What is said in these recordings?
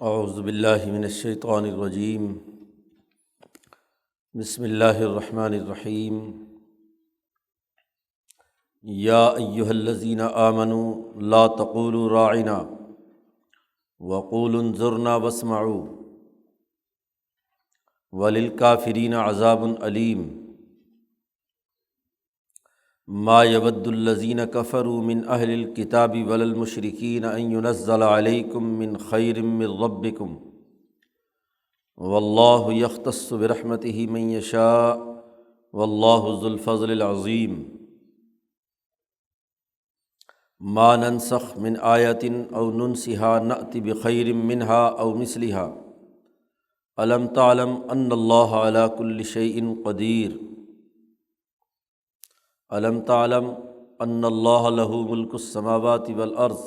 اعوذ باللہ من الشیطان الرجیم، بسم اللہ الرحمن الرحیم۔ یا ایہا الذین آمنوا لا تقولوا راعنا وقولوا انظرنا واسمعوا وللکافرین عذاب علیم۔ ما یود الذین کفروا من اہل الکتاب ولا المشرکین ان ینزل علیکم من خیر من ربکم واللہ یختص برحمتہ من یشاء واللہ ذو الفضل العظیم۔ ما ننسخ من آیۃ او ننسها نأت بخیر منہا او مثلہا الم تعلم ان اللہ علی کل شیء قدیر۔ الم تعلم ان اللہ لہ ملک السماوات والارض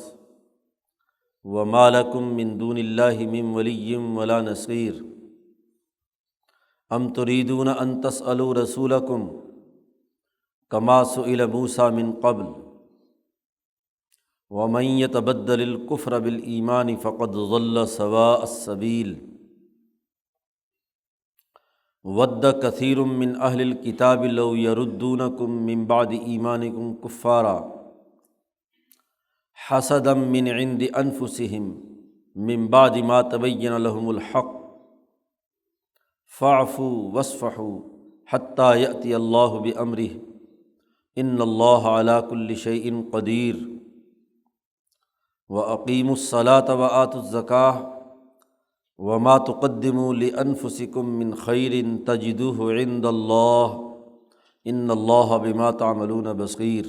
وما لکم من دون اللہ من ولی ولا نصیر۔ ام تريدون ان تسألوا رسولکم کما سئل موسیٰ من قبل ومن يتبدل الكفر بالایمان فقد ضل سواء السبیل۔ ود کثیر من اہل الکتاب لو یردونکم من بعد ایمانکم کفارا حسدا من عند انفسہم من بعد ما تبین لہم الحق فاعفوا واصفحوا حتی یأتی اللہ بامرہ ان اللہ علی کل شیء قدیر۔ واقیموا الصلاۃ وآتوا الزکاۃ وما تقدموا لانفسکم من خیر تجدوہ عند اللہ ان اللہ بما تعملون بصیر۔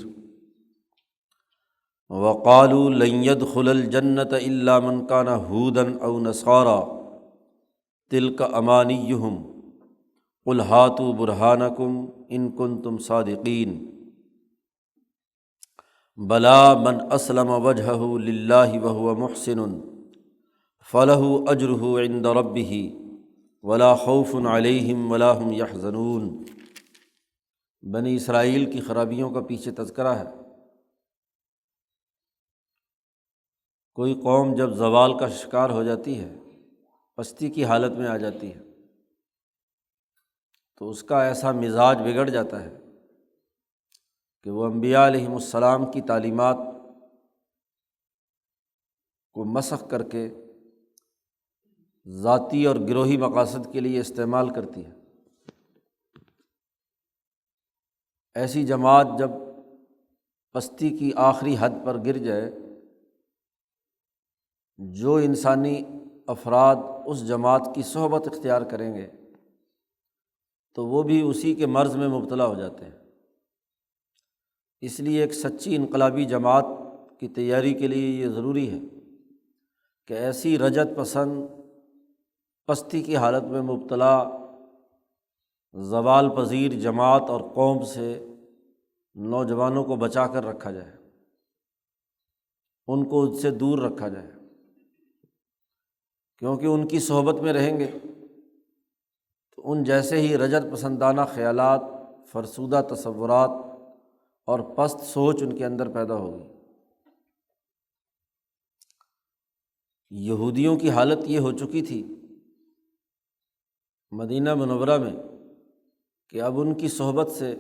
وقالوا لن يدخل الجنة الا من كان هودا او نصارى تلك امانیہم قل ہاتوا برہانکم ان کنتم صادقین۔ بلی من اسلم وجہہ للہ وہو محسن فلہ اجرہ عند ربہ ولا خوف علیہم ولا ہم یحزنون۔ بنی اسرائیل کی خرابیوں کا پیچھے تذکرہ ہے۔ کوئی قوم جب زوال کا شکار ہو جاتی ہے، پستی کی حالت میں آ جاتی ہے، تو اس کا ایسا مزاج بگڑ جاتا ہے کہ وہ انبیاء علیہم السلام کی تعلیمات کو مسخ کر کے ذاتی اور گروہی مقاصد کے لیے استعمال کرتی ہے۔ ایسی جماعت جب پستی کی آخری حد پر گر جائے، جو انسانی افراد اس جماعت کی صحبت اختیار کریں گے تو وہ بھی اسی کے مرض میں مبتلا ہو جاتے ہیں۔ اس لیے ایک سچی انقلابی جماعت کی تیاری کے لیے یہ ضروری ہے کہ ایسی رجعت پسند، پستی کی حالت میں مبتلا، زوال پذیر جماعت اور قوم سے نوجوانوں کو بچا کر رکھا جائے، ان کو اس سے دور رکھا جائے، کیونکہ ان کی صحبت میں رہیں گے تو ان جیسے ہی رجعت پسندانہ خیالات، فرسودہ تصورات اور پست سوچ ان کے اندر پیدا ہوگی۔ یہودیوں کی حالت یہ ہو چکی تھی مدینہ منورہ میں کہ اب ان کی صحبت سے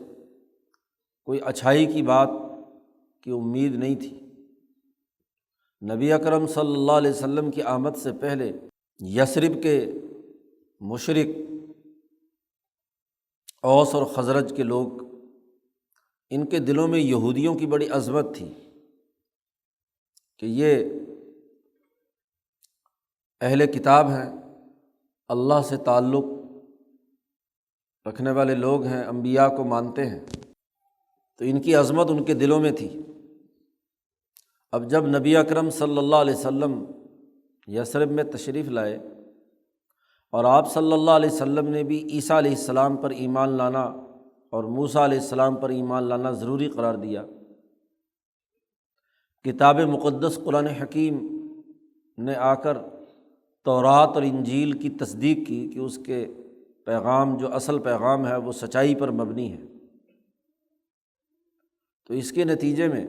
کوئی اچھائی کی بات کی امید نہیں تھی۔ نبی اکرم صلی اللہ علیہ وسلم کی آمد سے پہلے یثرب کے مشرک اوس اور خزرج کے لوگ، ان کے دلوں میں یہودیوں کی بڑی عظمت تھی کہ یہ اہل کتاب ہیں، اللہ سے تعلق رکھنے والے لوگ ہیں، انبیاء کو مانتے ہیں، تو ان کی عظمت ان کے دلوں میں تھی۔ اب جب نبی اکرم صلی اللہ علیہ وسلم یثرب میں تشریف لائے اور آپ صلی اللہ علیہ وسلم نے بھی عیسیٰ علیہ السلام پر ایمان لانا اور موسیٰ علیہ السلام پر ایمان لانا ضروری قرار دیا، کتاب مقدس قرآن حکیم نے آ کر تورات اور انجیل کی تصدیق کی کہ اس کے پیغام، جو اصل پیغام ہے، وہ سچائی پر مبنی ہے، تو اس کے نتیجے میں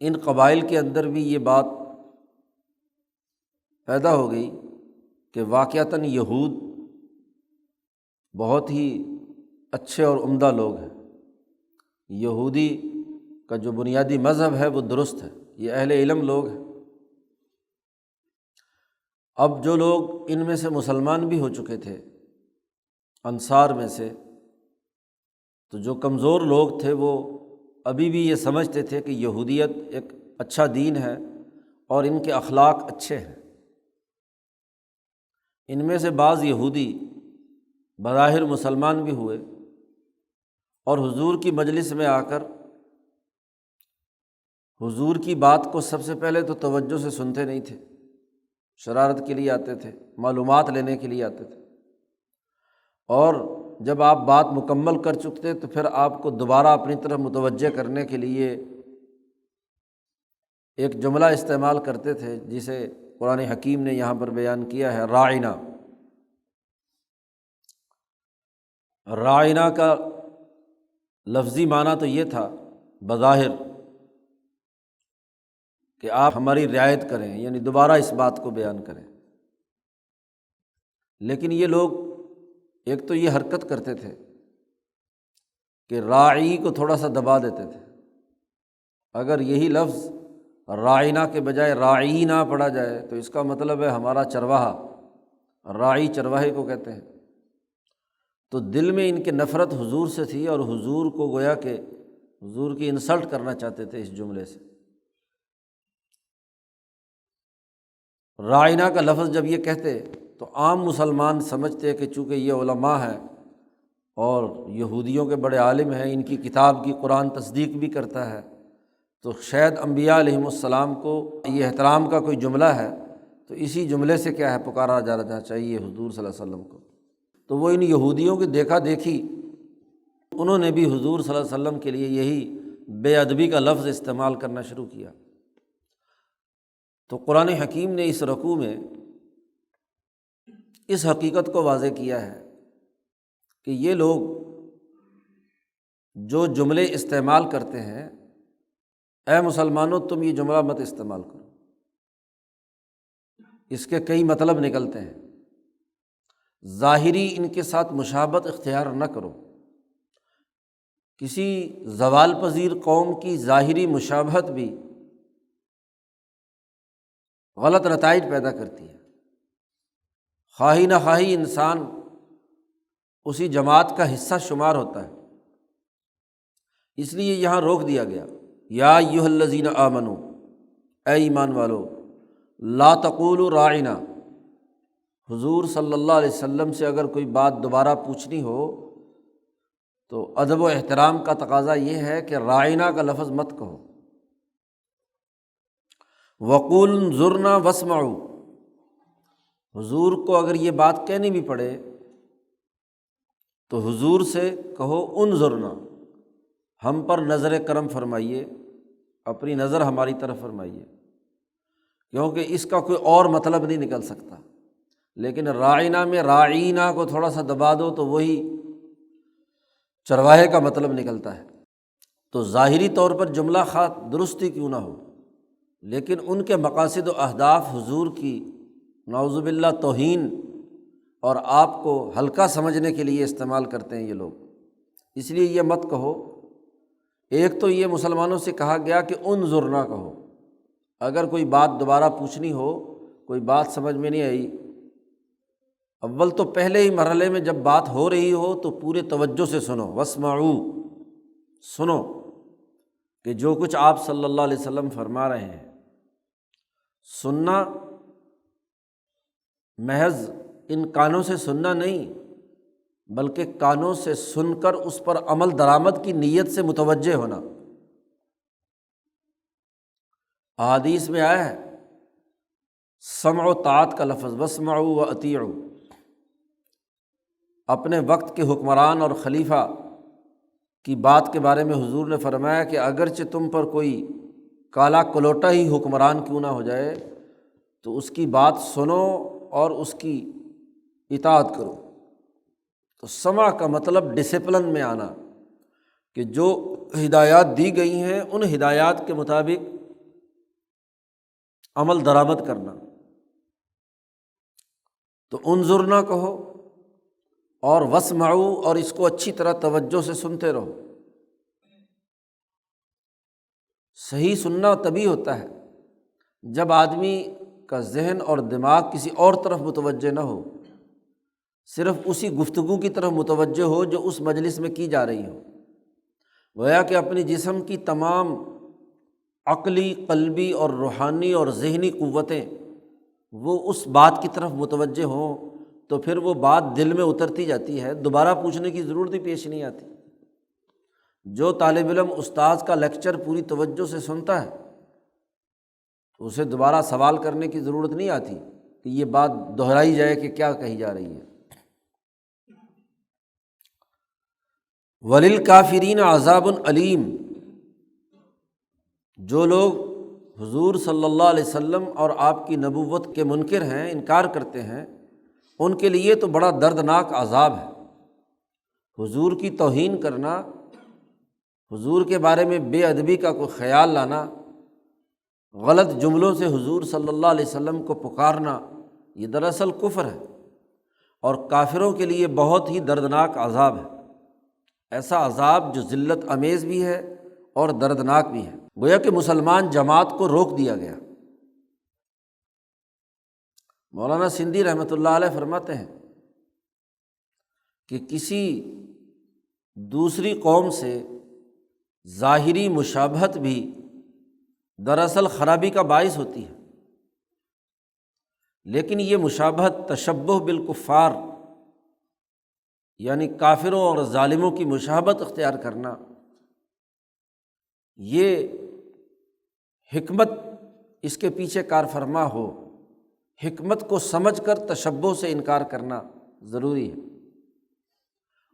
ان قبائل کے اندر بھی یہ بات پیدا ہو گئی کہ واقعتاً یہود بہت ہی اچھے اور عمدہ لوگ ہیں، یہودی کا جو بنیادی مذہب ہے وہ درست ہے، یہ اہل علم لوگ ہیں۔ اب جو لوگ ان میں سے مسلمان بھی ہو چکے تھے انصار میں سے، تو جو کمزور لوگ تھے وہ ابھی بھی یہ سمجھتے تھے کہ یہودیت ایک اچھا دین ہے اور ان کے اخلاق اچھے ہیں۔ ان میں سے بعض یہودی بظاہر مسلمان بھی ہوئے اور حضور کی مجلس میں آ کر حضور کی بات کو سب سے پہلے تو توجہ سے سنتے نہیں تھے، شرارت کے لیے آتے تھے، معلومات لینے کے لیے آتے تھے، اور جب آپ بات مکمل کر چکتے تو پھر آپ کو دوبارہ اپنی طرف متوجہ کرنے کے لیے ایک جملہ استعمال کرتے تھے جسے قرآن حکیم نے یہاں پر بیان کیا ہے، راعنا۔ راعنا کا لفظی معنی تو یہ تھا بظاہر کہ آپ ہماری رعایت کریں، یعنی دوبارہ اس بات کو بیان کریں، لیکن یہ لوگ ایک تو یہ حرکت کرتے تھے کہ راعی کو تھوڑا سا دبا دیتے تھے۔ اگر یہی لفظ راعنا کے بجائے راعینا پڑھا جائے تو اس کا مطلب ہے ہمارا چرواہا، راعی چرواہے کو کہتے ہیں۔ تو دل میں ان کے نفرت حضور سے تھی اور حضور کو گویا کہ حضور کی انسلٹ کرنا چاہتے تھے اس جملے سے۔ راعنا کا لفظ جب یہ کہتے تو عام مسلمان سمجھتے کہ چونکہ یہ علماء ہیں اور یہودیوں کے بڑے عالم ہیں، ان کی کتاب کی قرآن تصدیق بھی کرتا ہے، تو شاید انبیاء علیہم السلام کو یہ احترام کا کوئی جملہ ہے تو اسی جملے سے کیا ہے پکارا جانا چاہیے حضور صلی اللہ علیہ وسلم کو۔ تو وہ ان یہودیوں کی دیکھا دیکھی انہوں نے بھی حضور صلی اللہ علیہ وسلم کے لیے یہی بے ادبی کا لفظ استعمال کرنا شروع کیا۔ تو قرآن حکیم نے اس رکوع میں اس حقیقت کو واضح کیا ہے کہ یہ لوگ جو جملے استعمال کرتے ہیں، اے مسلمانوں تم یہ جملہ مت استعمال کرو، اس کے کئی مطلب نکلتے ہیں۔ ظاہری ان کے ساتھ مشابہت اختیار نہ کرو۔ کسی زوال پذیر قوم کی ظاہری مشابہت بھی غلط نتائج پیدا کرتی ہے، خواہی نہ خواہی انسان اسی جماعت کا حصہ شمار ہوتا ہے۔ اس لیے یہاں روک دیا گیا، یا ایھا الذین آمنو، اے ایمان والو، لا تقولوا راعنا، حضور صلی اللہ علیہ وسلم سے اگر کوئی بات دوبارہ پوچھنی ہو تو ادب و احترام کا تقاضا یہ ہے کہ راعنا کا لفظ مت کہو۔ وقولوا انظرنا واسمعوا، حضور کو اگر یہ بات کہنی بھی پڑے تو حضور سے کہو انظرنا، ہم پر نظر کرم فرمائیے، اپنی نظر ہماری طرف فرمائیے، کیونکہ اس کا کوئی اور مطلب نہیں نکل سکتا۔ لیکن راعنا میں راعینا کو تھوڑا سا دبا دو تو وہی چرواہے کا مطلب نکلتا ہے۔ تو ظاہری طور پر جملہ خواہ درستی کیوں نہ ہو، لیکن ان کے مقاصد و اہداف حضور کی نعوذ باللہ توہین اور آپ کو ہلکا سمجھنے کے لیے استعمال کرتے ہیں یہ لوگ۔ اس لیے یہ مت کہو۔ ایک تو یہ مسلمانوں سے کہا گیا کہ انظرنا کہو، اگر کوئی بات دوبارہ پوچھنی ہو، کوئی بات سمجھ میں نہیں آئی، اول تو پہلے ہی مرحلے میں جب بات ہو رہی ہو تو پورے توجہ سے سنو، واسمعوا، سنو کہ جو کچھ آپ صلی اللہ علیہ وسلم فرما رہے ہیں۔ سننا محض ان کانوں سے سننا نہیں، بلکہ کانوں سے سن کر اس پر عمل درآمد کی نیت سے متوجہ ہونا۔ احادیث میں آیا ہے سمع و طاعت کا لفظ، واسمعوا واطیعوا۔ اپنے وقت کے حکمران اور خلیفہ کی بات کے بارے میں حضور نے فرمایا کہ اگرچہ تم پر کوئی کالا کلوٹا ہی حکمران کیوں نہ ہو جائے تو اس کی بات سنو اور اس کی اطاعت کرو۔ تو سمع کا مطلب ڈسپلن میں آنا، کہ جو ہدایات دی گئی ہیں ان ہدایات کے مطابق عمل درآمد کرنا۔ تو انظرنا کہو اور واسمعوا، اور اس کو اچھی طرح توجہ سے سنتے رہو۔ صحیح سننا تبھی ہوتا ہے جب آدمی کا ذہن اور دماغ کسی اور طرف متوجہ نہ ہو، صرف اسی گفتگو کی طرف متوجہ ہو جو اس مجلس میں کی جا رہی ہو۔ گویا کہ اپنی جسم کی تمام عقلی، قلبی اور روحانی اور ذہنی قوتیں وہ اس بات کی طرف متوجہ ہوں تو پھر وہ بات دل میں اترتی جاتی ہے، دوبارہ پوچھنے کی ضرورت ہی پیش نہیں آتی۔ جو طالب علم استاذ کا لیکچر پوری توجہ سے سنتا ہے تو اسے دوبارہ سوال کرنے کی ضرورت نہیں آتی کہ یہ بات دہرائی جائے کہ کیا کہی جا رہی ہے۔ وَلِلْكَافِرِينَ عَذَابٌ علیم، جو لوگ حضور صلی اللہ علیہ وسلم اور آپ کی نبوت کے منکر ہیں، انکار کرتے ہیں، ان کے لیے تو بڑا دردناک عذاب ہے۔ حضور کی توہین کرنا، حضور کے بارے میں بے ادبی کا کوئی خیال لانا، غلط جملوں سے حضور صلی اللہ علیہ وسلم کو پکارنا، یہ دراصل کفر ہے اور کافروں کے لیے بہت ہی دردناک عذاب ہے۔ ایسا عذاب جو ذلت امیز بھی ہے اور دردناک بھی ہے۔ گویا کہ مسلمان جماعت کو روک دیا گیا۔ مولانا سندھی رحمۃ اللہ علیہ فرماتے ہیں کہ کسی دوسری قوم سے ظاہری مشابہت بھی دراصل خرابی کا باعث ہوتی ہے، لیکن یہ مشابہت تشبہ بالکفار، یعنی کافروں اور ظالموں کی مشابہت اختیار کرنا، یہ حکمت اس کے پیچھے کار فرما ہو، حکمت کو سمجھ کر تشبہ سے انکار کرنا ضروری ہے۔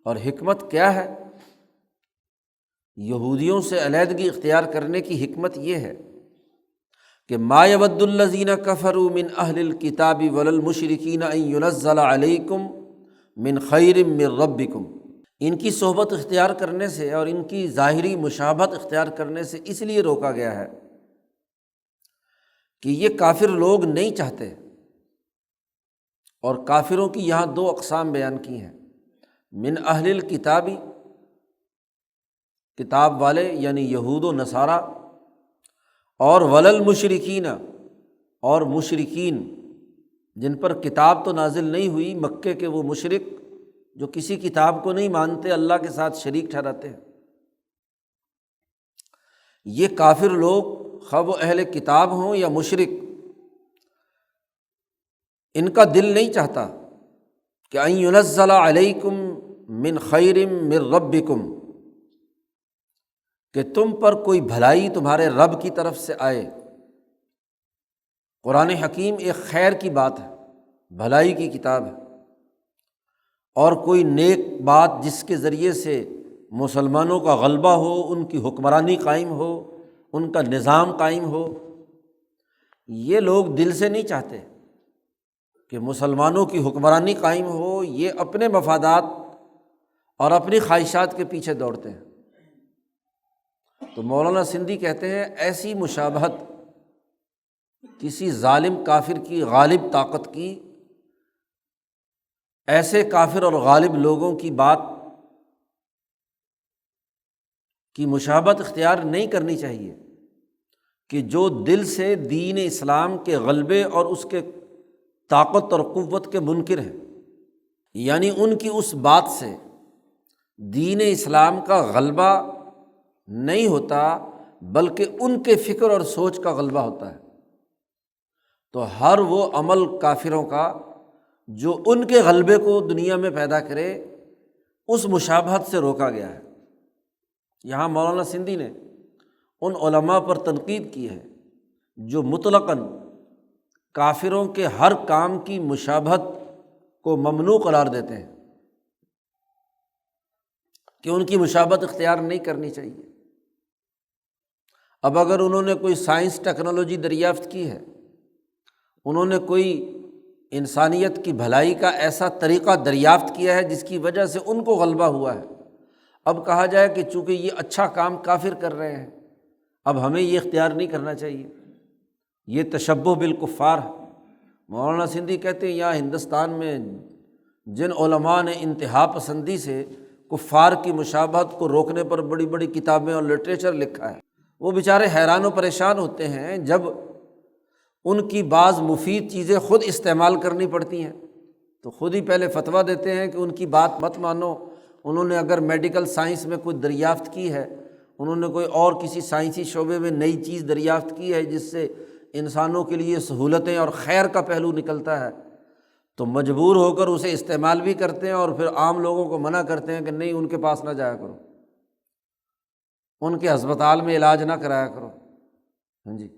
اور حکمت کیا ہے؟ یہودیوں سے علیحدگی اختیار کرنے کی حکمت یہ ہے کہ ما یود الذین کفروا من اہل الکتاب ولا المشرکین ان ینزل علیکم من خیر من ربکم، ان کی صحبت اختیار کرنے سے اور ان کی ظاہری مشابہت اختیار کرنے سے اس لیے روکا گیا ہے کہ یہ کافر لوگ نہیں چاہتے۔ اور کافروں کی یہاں دو اقسام بیان کی ہیں، من اہل الکتابی، کتاب والے یعنی یہود و نصارہ، اور ولل مشرکین، اور مشرکین جن پر کتاب تو نازل نہیں ہوئی، مکے کے وہ مشرک جو کسی کتاب کو نہیں مانتے، اللہ کے ساتھ شریک ٹھہراتے ہیں۔ یہ کافر لوگ خواہ وہ اہل کتاب ہوں یا مشرک، ان کا دل نہیں چاہتا کہ ان ینزل علیکم من خیر من ربکم، کہ تم پر کوئی بھلائی تمہارے رب کی طرف سے آئے۔ قرآن حکیم ایک خیر کی بات ہے، بھلائی کی کتاب ہے، اور کوئی نیک بات جس کے ذریعے سے مسلمانوں کا غلبہ ہو، ان کی حکمرانی قائم ہو، ان کا نظام قائم ہو، یہ لوگ دل سے نہیں چاہتے کہ مسلمانوں کی حکمرانی قائم ہو، یہ اپنے مفادات اور اپنی خواہشات کے پیچھے دوڑتے ہیں۔ تو مولانا سندھی کہتے ہیں ایسی مشابہت کسی ظالم کافر کی غالب طاقت کی، ایسے کافر اور غالب لوگوں کی بات کی مشابہت اختیار نہیں کرنی چاہیے کہ جو دل سے دین اسلام کے غلبے اور اس کے طاقت اور قوت کے منکر ہیں، یعنی ان کی اس بات سے دین اسلام کا غلبہ نہیں ہوتا بلکہ ان کے فکر اور سوچ کا غلبہ ہوتا ہے۔ تو ہر وہ عمل کافروں کا جو ان کے غلبے کو دنیا میں پیدا کرے، اس مشابہت سے روکا گیا ہے۔ یہاں مولانا سندھی نے ان علماء پر تنقید کی ہے جو مطلقاً کافروں کے ہر کام کی مشابہت کو ممنوع قرار دیتے ہیں کہ ان کی مشابہت اختیار نہیں کرنی چاہیے۔ اب اگر انہوں نے کوئی سائنس ٹیکنالوجی دریافت کی ہے، انہوں نے کوئی انسانیت کی بھلائی کا ایسا طریقہ دریافت کیا ہے جس کی وجہ سے ان کو غلبہ ہوا ہے، اب کہا جائے کہ چونکہ یہ اچھا کام کافر کر رہے ہیں اب ہمیں یہ اختیار نہیں کرنا چاہیے، یہ تشبہ بالکفار ہے۔ مولانا سندھی کہتے ہیں یہاں ہندوستان میں جن علماء نے انتہا پسندی سے کفار کی مشابہت کو روکنے پر بڑی بڑی کتابیں اور لٹریچر لکھا ہے، وہ بیچارے حیران و پریشان ہوتے ہیں جب ان کی بعض مفید چیزیں خود استعمال کرنی پڑتی ہیں تو خود ہی پہلے فتویٰ دیتے ہیں کہ ان کی بات مت مانو۔ انہوں نے اگر میڈیکل سائنس میں کوئی دریافت کی ہے، انہوں نے کوئی اور کسی سائنسی شعبے میں نئی چیز دریافت کی ہے جس سے انسانوں کے لیے سہولتیں اور خیر کا پہلو نکلتا ہے، تو مجبور ہو کر اسے استعمال بھی کرتے ہیں اور پھر عام لوگوں کو منع کرتے ہیں کہ نہیں ان کے پاس نہ جایا کرو، ان کے ہسپتال میں علاج نہ کرایا کرو، ہاں جی،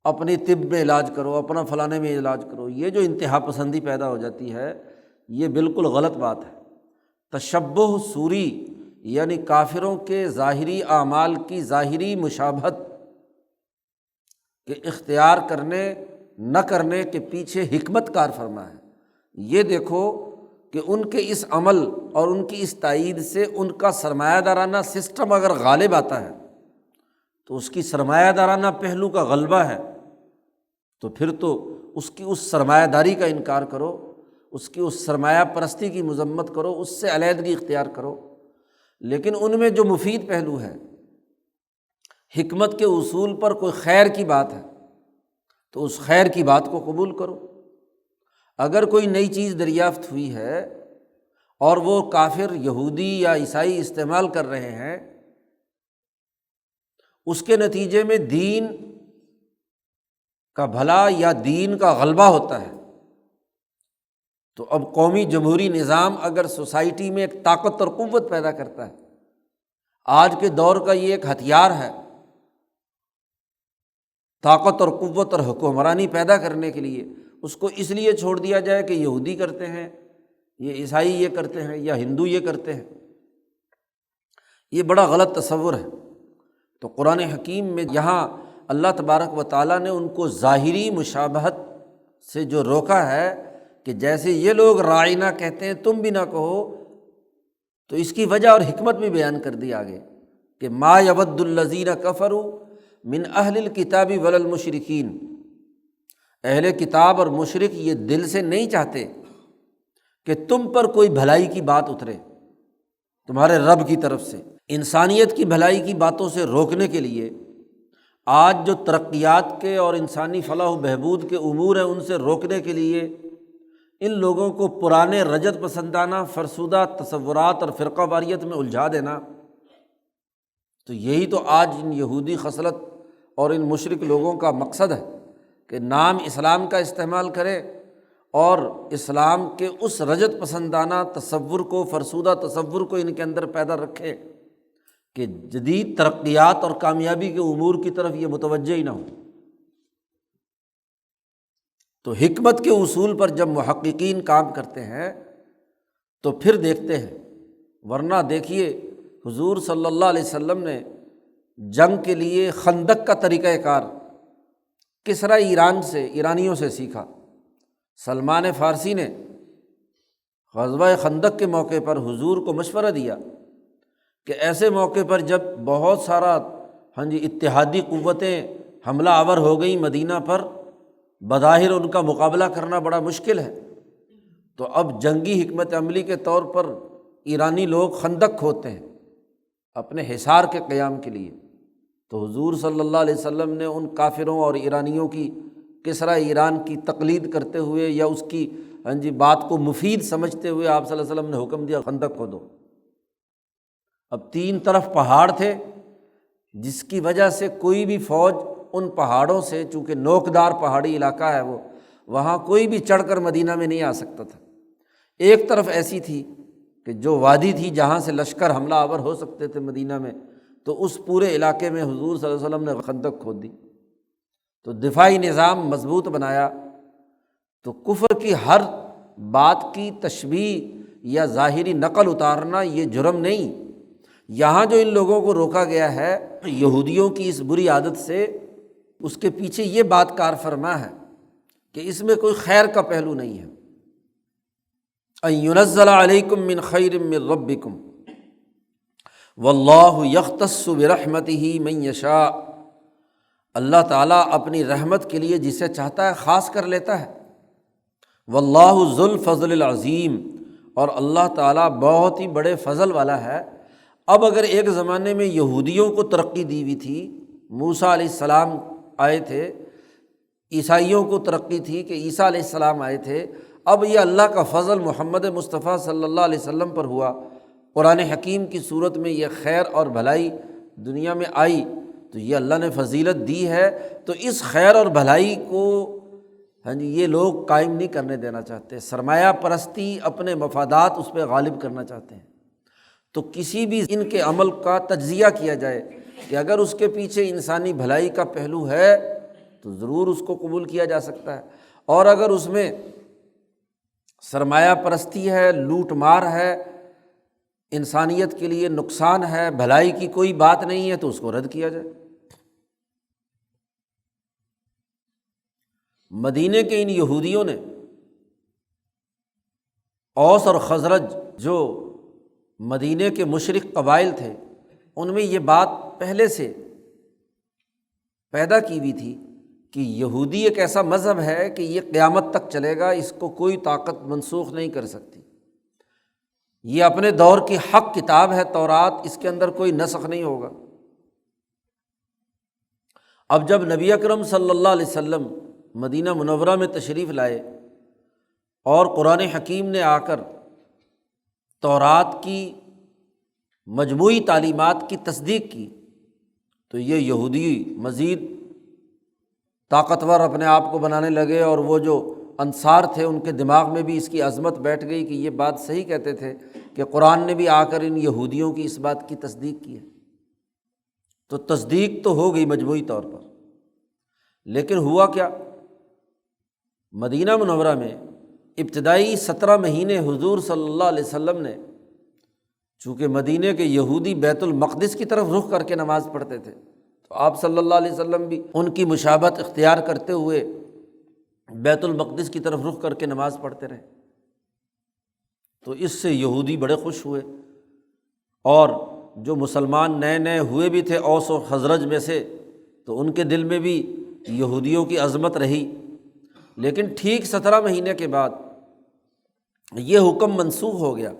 اپنی طب میں علاج کرو، اپنا فلانے میں علاج کرو۔ یہ جو انتہا پسندی پیدا ہو جاتی ہے یہ بالکل غلط بات ہے۔ تشبہ صوری یعنی کافروں کے ظاہری اعمال کی ظاہری مشابہت کے اختیار کرنے نہ کرنے کے پیچھے حکمت کار فرما ہے۔ یہ دیکھو کہ ان کے اس عمل اور ان کی اس تائید سے ان کا سرمایہ دارانہ سسٹم اگر غالب آتا ہے تو اس کی سرمایہ دارانہ پہلو کا غلبہ ہے، تو پھر تو اس کی اس سرمایہ داری کا انکار کرو، اس کی اس سرمایہ پرستی کی مذمت کرو، اس سے علیحدگی اختیار کرو۔ لیکن ان میں جو مفید پہلو ہے، حکمت کے اصول پر کوئی خیر کی بات ہے تو اس خیر کی بات کو قبول کرو۔ اگر کوئی نئی چیز دریافت ہوئی ہے اور وہ کافر یہودی یا عیسائی استعمال کر رہے ہیں، اس کے نتیجے میں دین کا بھلا یا دین کا غلبہ ہوتا ہے، تو اب قومی جمہوری نظام اگر سوسائٹی میں ایک طاقت اور قوت پیدا کرتا ہے، آج کے دور کا یہ ایک ہتھیار ہے طاقت اور قوت اور حکمرانی پیدا کرنے کے لیے، اس کو اس لیے چھوڑ دیا جائے کہ یہودی کرتے ہیں، یہ عیسائی یہ کرتے ہیں یا ہندو یہ کرتے ہیں، یہ بڑا غلط تصور ہے۔ تو قرآن حکیم میں یہاں اللہ تبارک و تعالیٰ نے ان کو ظاہری مشابہت سے جو روکا ہے کہ جیسے یہ لوگ رائنا کہتے ہیں تم بھی نہ کہو، تو اس کی وجہ اور حکمت بھی بیان کر دی آگے کہ ما یود الذین کفروا من اہل الکتاب ولا المشرکین، اہل کتاب اور مشرک یہ دل سے نہیں چاہتے کہ تم پر کوئی بھلائی کی بات اترے تمہارے رب کی طرف سے۔ انسانیت کی بھلائی کی باتوں سے روکنے کے لیے آج جو ترقیات کے اور انسانی فلاح و بہبود کے امور ہیں ان سے روکنے کے لیے ان لوگوں کو پرانے رجت پسندانہ فرسودہ تصورات اور فرقہ واریت میں الجھا دینا، تو یہی تو آج ان یہودی خصلت اور ان مشرک لوگوں کا مقصد ہے کہ نام اسلام کا استعمال کرے اور اسلام کے اس رجت پسندانہ تصور کو، فرسودہ تصور کو ان کے اندر پیدا رکھے کہ جدید ترقیات اور کامیابی کے امور کی طرف یہ متوجہ ہی نہ ہو۔ تو حکمت کے اصول پر جب محققین کام کرتے ہیں تو پھر دیکھتے ہیں، ورنہ دیکھیے حضور صلی اللہ علیہ وسلم نے جنگ کے لیے خندق کا طریقہ کار کسرا ایرانیوں سے سیکھا۔ سلمان فارسی نے غزوہ خندق کے موقع پر حضور کو مشورہ دیا کہ ایسے موقع پر جب بہت سارا اتحادی قوتیں حملہ آور ہو گئیں مدینہ پر، بظاہر ان کا مقابلہ کرنا بڑا مشکل ہے، تو اب جنگی حکمت عملی کے طور پر ایرانی لوگ خندق کھودتے ہیں اپنے حصار کے قیام کے لیے۔ تو حضور صلی اللہ علیہ وسلم نے ان کافروں اور ایرانیوں کی کسرا ایران کی تقلید کرتے ہوئے یا اس کی بات کو مفید سمجھتے ہوئے آپ صلی اللہ علیہ وسلم نے حکم دیا خندق کھودو۔ اب تین طرف پہاڑ تھے جس کی وجہ سے کوئی بھی فوج ان پہاڑوں سے، چونکہ نوکدار پہاڑی علاقہ ہے وہ، وہاں کوئی بھی چڑھ کر مدینہ میں نہیں آ سکتا تھا۔ ایک طرف ایسی تھی کہ جو وادی تھی جہاں سے لشکر حملہ آور ہو سکتے تھے مدینہ میں، تو اس پورے علاقے میں حضور صلی اللہ علیہ وسلم نے خندق کھود دی، تو دفاعی نظام مضبوط بنایا۔ تو کفر کی ہر بات کی تشبیہ یا ظاہری نقل اتارنا یہ جرم نہیں۔ یہاں جو ان لوگوں کو روکا گیا ہے یہودیوں کی اس بری عادت سے، اس کے پیچھے یہ بات کار فرما ہے کہ اس میں کوئی خیر کا پہلو نہیں ہے۔ ان ينزل علیکم من خیر من ربکم واللہ یختص برحمتہ من یشاء، اللہ تعالیٰ اپنی رحمت کے لیے جسے چاہتا ہے خاص کر لیتا ہے۔ واللہ ذو الفضل العظیم، اور اللہ تعالیٰ بہت ہی بڑے فضل والا ہے۔ اب اگر ایک زمانے میں یہودیوں کو ترقی دی ہوئی تھی، موسیٰ علیہ السلام آئے تھے، عیسائیوں کو ترقی تھی کہ عیسیٰ علیہ السلام آئے تھے، اب یہ اللہ کا فضل محمد مصطفیٰ صلی اللہ علیہ وسلم پر ہوا، قرآن حکیم کی صورت میں یہ خیر اور بھلائی دنیا میں آئی، تو یہ اللہ نے فضیلت دی ہے۔ تو اس خیر اور بھلائی کو یہ لوگ قائم نہیں کرنے دینا چاہتے، سرمایہ پرستی اپنے مفادات اس پہ غالب کرنا چاہتے ہیں۔ تو کسی بھی ان کے عمل کا تجزیہ کیا جائے کہ اگر اس کے پیچھے انسانی بھلائی کا پہلو ہے تو ضرور اس کو قبول کیا جا سکتا ہے، اور اگر اس میں سرمایہ پرستی ہے، لوٹ مار ہے، انسانیت کے لیے نقصان ہے، بھلائی کی کوئی بات نہیں ہے، تو اس کو رد کیا جائے۔ مدینے کے ان یہودیوں نے اوس اور خزرج جو مدینے کے مشرک قبائل تھے، ان میں یہ بات پہلے سے پیدا کی ہوئی تھی کہ یہودی ایک ایسا مذہب ہے کہ یہ قیامت تک چلے گا، اس کو کوئی طاقت منسوخ نہیں کر سکتی، یہ اپنے دور کی حق کتاب ہے تورات، اس کے اندر کوئی نسخ نہیں ہوگا۔ اب جب نبی اکرم صلی اللہ علیہ وسلم مدینہ منورہ میں تشریف لائے اور قرآن حکیم نے آ کر تورات کی مجموعی تعلیمات کی تصدیق کی، تو یہ یہودی مزید طاقتور اپنے آپ کو بنانے لگے، اور وہ جو انصار تھے ان کے دماغ میں بھی اس کی عظمت بیٹھ گئی کہ یہ بات صحیح کہتے تھے کہ قرآن نے بھی آ کر ان یہودیوں کی اس بات کی تصدیق کی ہے۔ تو تصدیق تو ہو گئی مجموعی طور پر، لیکن ہوا کیا؟ مدینہ منورہ میں ابتدائی 17 مہینے حضور صلی اللہ علیہ وسلم نے، چونکہ مدینہ کے یہودی بیت المقدس کی طرف رخ کر کے نماز پڑھتے تھے، تو آپ صلی اللہ علیہ وسلم بھی ان کی مشابہت اختیار کرتے ہوئے بیت المقدس کی طرف رخ کر کے نماز پڑھتے رہے۔ تو اس سے یہودی بڑے خوش ہوئے، اور جو مسلمان نئے نئے ہوئے بھی تھے اوس و خزرج میں سے، تو ان کے دل میں بھی یہودیوں کی عظمت رہی۔ لیکن ٹھیک 17 مہینے کے بعد یہ حکم منسوخ ہو گیا،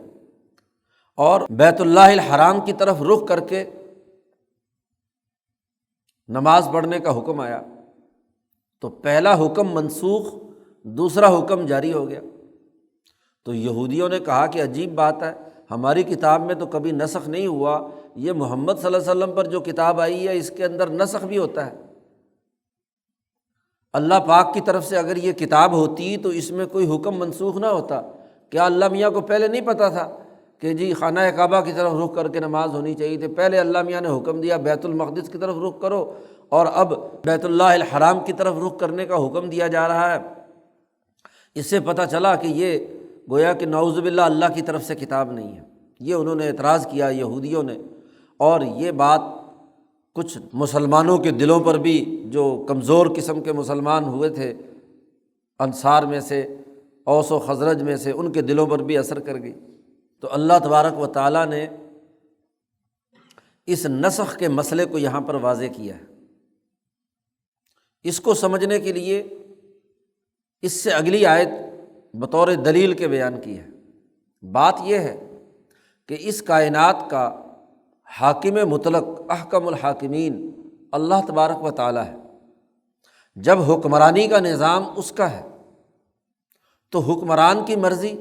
اور بیت اللہ الحرام کی طرف رخ کر کے نماز پڑھنے کا حکم آیا۔ تو پہلا حکم منسوخ، دوسرا حکم جاری ہو گیا۔ تو یہودیوں نے کہا کہ عجیب بات ہے، ہماری کتاب میں تو کبھی نسخ نہیں ہوا، یہ محمد صلی اللہ علیہ وسلم پر جو کتاب آئی ہے اس کے اندر نسخ بھی ہوتا ہے۔ اللہ پاک کی طرف سے اگر یہ کتاب ہوتی تو اس میں کوئی حکم منسوخ نہ ہوتا۔ کیا اللہ میاں کو پہلے نہیں پتہ تھا کہ جی خانہ کعبہ کی طرف رخ کر کے نماز ہونی چاہیے تھی؟ پہلے اللہ میاں نے حکم دیا بیت المقدس کی طرف رخ کرو، اور اب بیت اللہ الحرام کی طرف رخ کرنے کا حکم دیا جا رہا ہے۔ اس سے پتہ چلا کہ یہ گویا کہ نعوذ باللہ اللہ کی طرف سے کتاب نہیں ہے۔ یہ انہوں نے اعتراض کیا یہودیوں نے، اور یہ بات کچھ مسلمانوں کے دلوں پر بھی، جو کمزور قسم کے مسلمان ہوئے تھے انصار میں سے، اوس و خزرج میں سے، ان کے دلوں پر بھی اثر کر گئی۔ تو اللہ تبارک و تعالیٰ نے اس نسخ کے مسئلے کو یہاں پر واضح کیا ہے۔ اس کو سمجھنے کے لیے اس سے اگلی آیت بطور دلیل کے بیان کی ہے۔ بات یہ ہے کہ اس کائنات کا حاکم مطلق، احکم الحاکمین اللہ تبارک و تعالیٰ ہے۔ جب حکمرانی کا نظام اس کا ہے تو حکمران کی مرضی،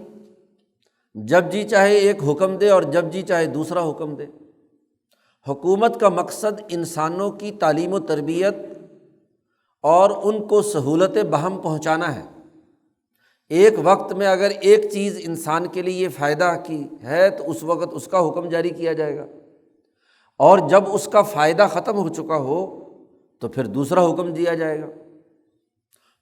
جب جی چاہے ایک حکم دے اور جب جی چاہے دوسرا حکم دے۔ حکومت کا مقصد انسانوں کی تعلیم و تربیت اور ان کو سہولت بہم پہنچانا ہے۔ ایک وقت میں اگر ایک چیز انسان کے لیے فائدہ کی ہے تو اس وقت اس کا حکم جاری کیا جائے گا، اور جب اس کا فائدہ ختم ہو چکا ہو تو پھر دوسرا حکم دیا جائے گا۔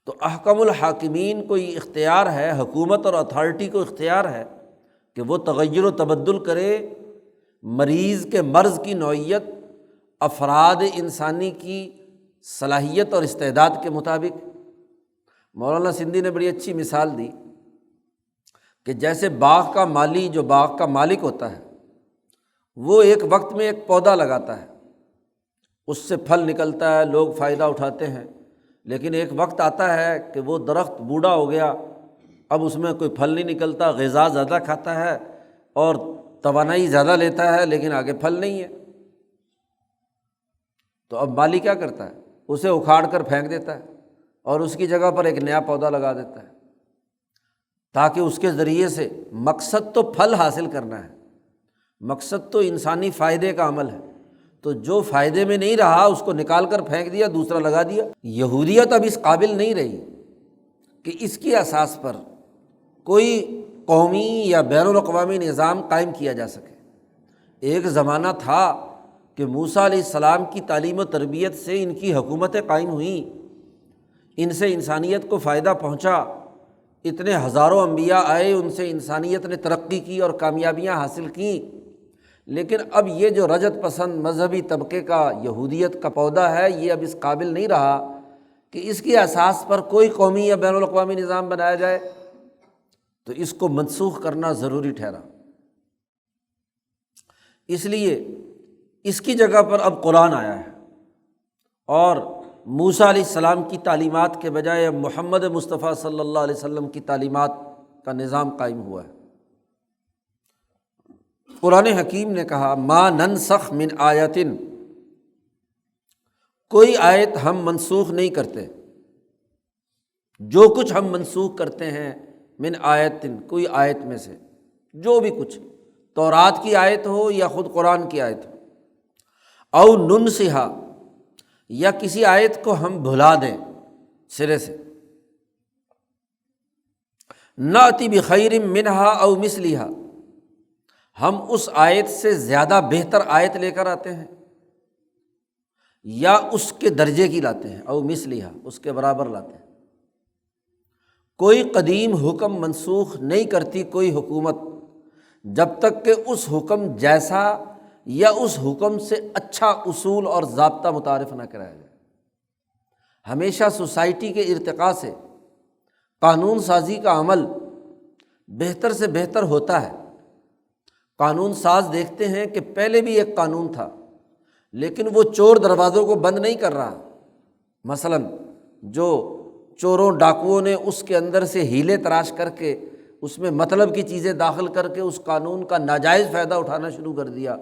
تو احکم الحاکمین کو یہ اختیار ہے، حکومت اور اتھارٹی کو اختیار ہے کہ وہ تغیر و تبدل کرے مریض کے مرض کی نوعیت، افراد انسانی کی صلاحیت اور استعداد کے مطابق۔ مولانا سندھی نے بڑی اچھی مثال دی کہ جیسے باغ کا مالی، جو باغ کا مالک ہوتا ہے، وہ ایک وقت میں ایک پودا لگاتا ہے، اس سے پھل نکلتا ہے، لوگ فائدہ اٹھاتے ہیں، لیکن ایک وقت آتا ہے کہ وہ درخت بوڑھا ہو گیا، اب اس میں کوئی پھل نہیں نکلتا، غذا زیادہ کھاتا ہے اور توانائی زیادہ لیتا ہے، لیکن آگے پھل نہیں ہے، تو اب مالی کیا کرتا ہے؟ اسے اکھاڑ کر پھینک دیتا ہے اور اس کی جگہ پر ایک نیا پودا لگا دیتا ہے، تاکہ اس کے ذریعے سے مقصد تو پھل حاصل کرنا ہے، مقصد تو انسانی فائدے کا عمل ہے، تو جو فائدے میں نہیں رہا اس کو نکال کر پھینک دیا، دوسرا لگا دیا۔ یہودیت اب اس قابل نہیں رہی کہ اس کی اساس پر کوئی قومی یا بین الاقوامی نظام قائم کیا جا سکے۔ ایک زمانہ تھا کہ موسیٰ علیہ السلام کی تعلیم و تربیت سے ان کی حکومتیں قائم ہوئیں، ان سے انسانیت کو فائدہ پہنچا، اتنے ہزاروں انبیاء آئے، ان سے انسانیت نے ترقی کی اور کامیابیاں حاصل کیں، لیکن اب یہ جو رجت پسند مذہبی طبقے کا یہودیت کا پودا ہے، یہ اب اس قابل نہیں رہا کہ اس کی اساس پر کوئی قومی یا بین الاقوامی نظام بنایا جائے، تو اس کو منسوخ کرنا ضروری ٹھہرا۔ اس لیے اس کی جگہ پر اب قرآن آیا ہے، اور موسیٰ علیہ السلام کی تعلیمات کے بجائے اب محمد مصطفیٰ صلی اللہ علیہ وسلم کی تعلیمات کا نظام قائم ہوا ہے۔ قرآن حکیم نے کہا ما ننسخ من آیت، کوئی آیت ہم منسوخ نہیں کرتے، جو کچھ ہم منسوخ کرتے ہیں من آیت، کوئی آیت میں سے، جو بھی کچھ تورات کی آیت ہو یا خود قرآن کی آیت ہو، او ننسہا، یا کسی آیت کو ہم بھلا دیں سرے سے، نأتی بخیر منہا او مثلہا، ہم اس آیت سے زیادہ بہتر آیت لے کر آتے ہیں یا اس کے درجے کی لاتے ہیں، او مثلہا، اس کے برابر لاتے ہیں۔ کوئی قدیم حکم منسوخ نہیں کرتی کوئی حکومت جب تک کہ اس حکم جیسا یا اس حکم سے اچھا اصول اور ضابطہ متعارف نہ کرایا جائے۔ ہمیشہ سوسائٹی کے ارتقاء سے قانون سازی کا عمل بہتر سے بہتر ہوتا ہے۔ قانون ساز دیکھتے ہیں کہ پہلے بھی ایک قانون تھا، لیکن وہ چور دروازوں کو بند نہیں کر رہا، مثلاً جو چوروں ڈاکوؤں نے اس کے اندر سے ہیلے تراش کر کے اس میں مطلب کی چیزیں داخل کر کے اس قانون کا ناجائز فائدہ اٹھانا شروع کر دیا،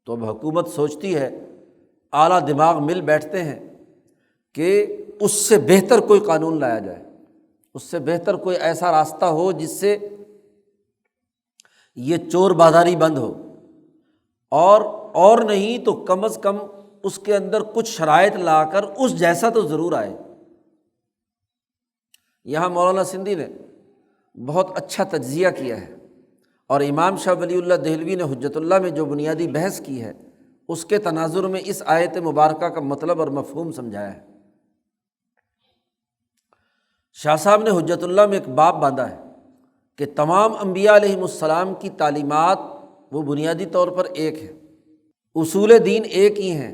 تو اب حکومت سوچتی ہے، اعلیٰ دماغ مل بیٹھتے ہیں کہ اس سے بہتر کوئی قانون لایا جائے، اس سے بہتر کوئی ایسا راستہ ہو جس سے یہ چور بازاری بند ہو، اور نہیں تو کم از کم اس کے اندر کچھ شرائط لا کر اس جیسا تو ضرور آئے۔ یہاں مولانا سندھی نے بہت اچھا تجزیہ کیا ہے، اور امام شاہ ولی اللہ دہلوی نے حجت اللہ میں جو بنیادی بحث کی ہے اس کے تناظر میں اس آیت مبارکہ کا مطلب اور مفہوم سمجھایا ہے۔ شاہ صاحب نے حجت اللہ میں ایک باب باندھا ہے کہ تمام انبیاء علیہم السلام کی تعلیمات وہ بنیادی طور پر ایک ہے، اصول دین ایک ہی ہیں،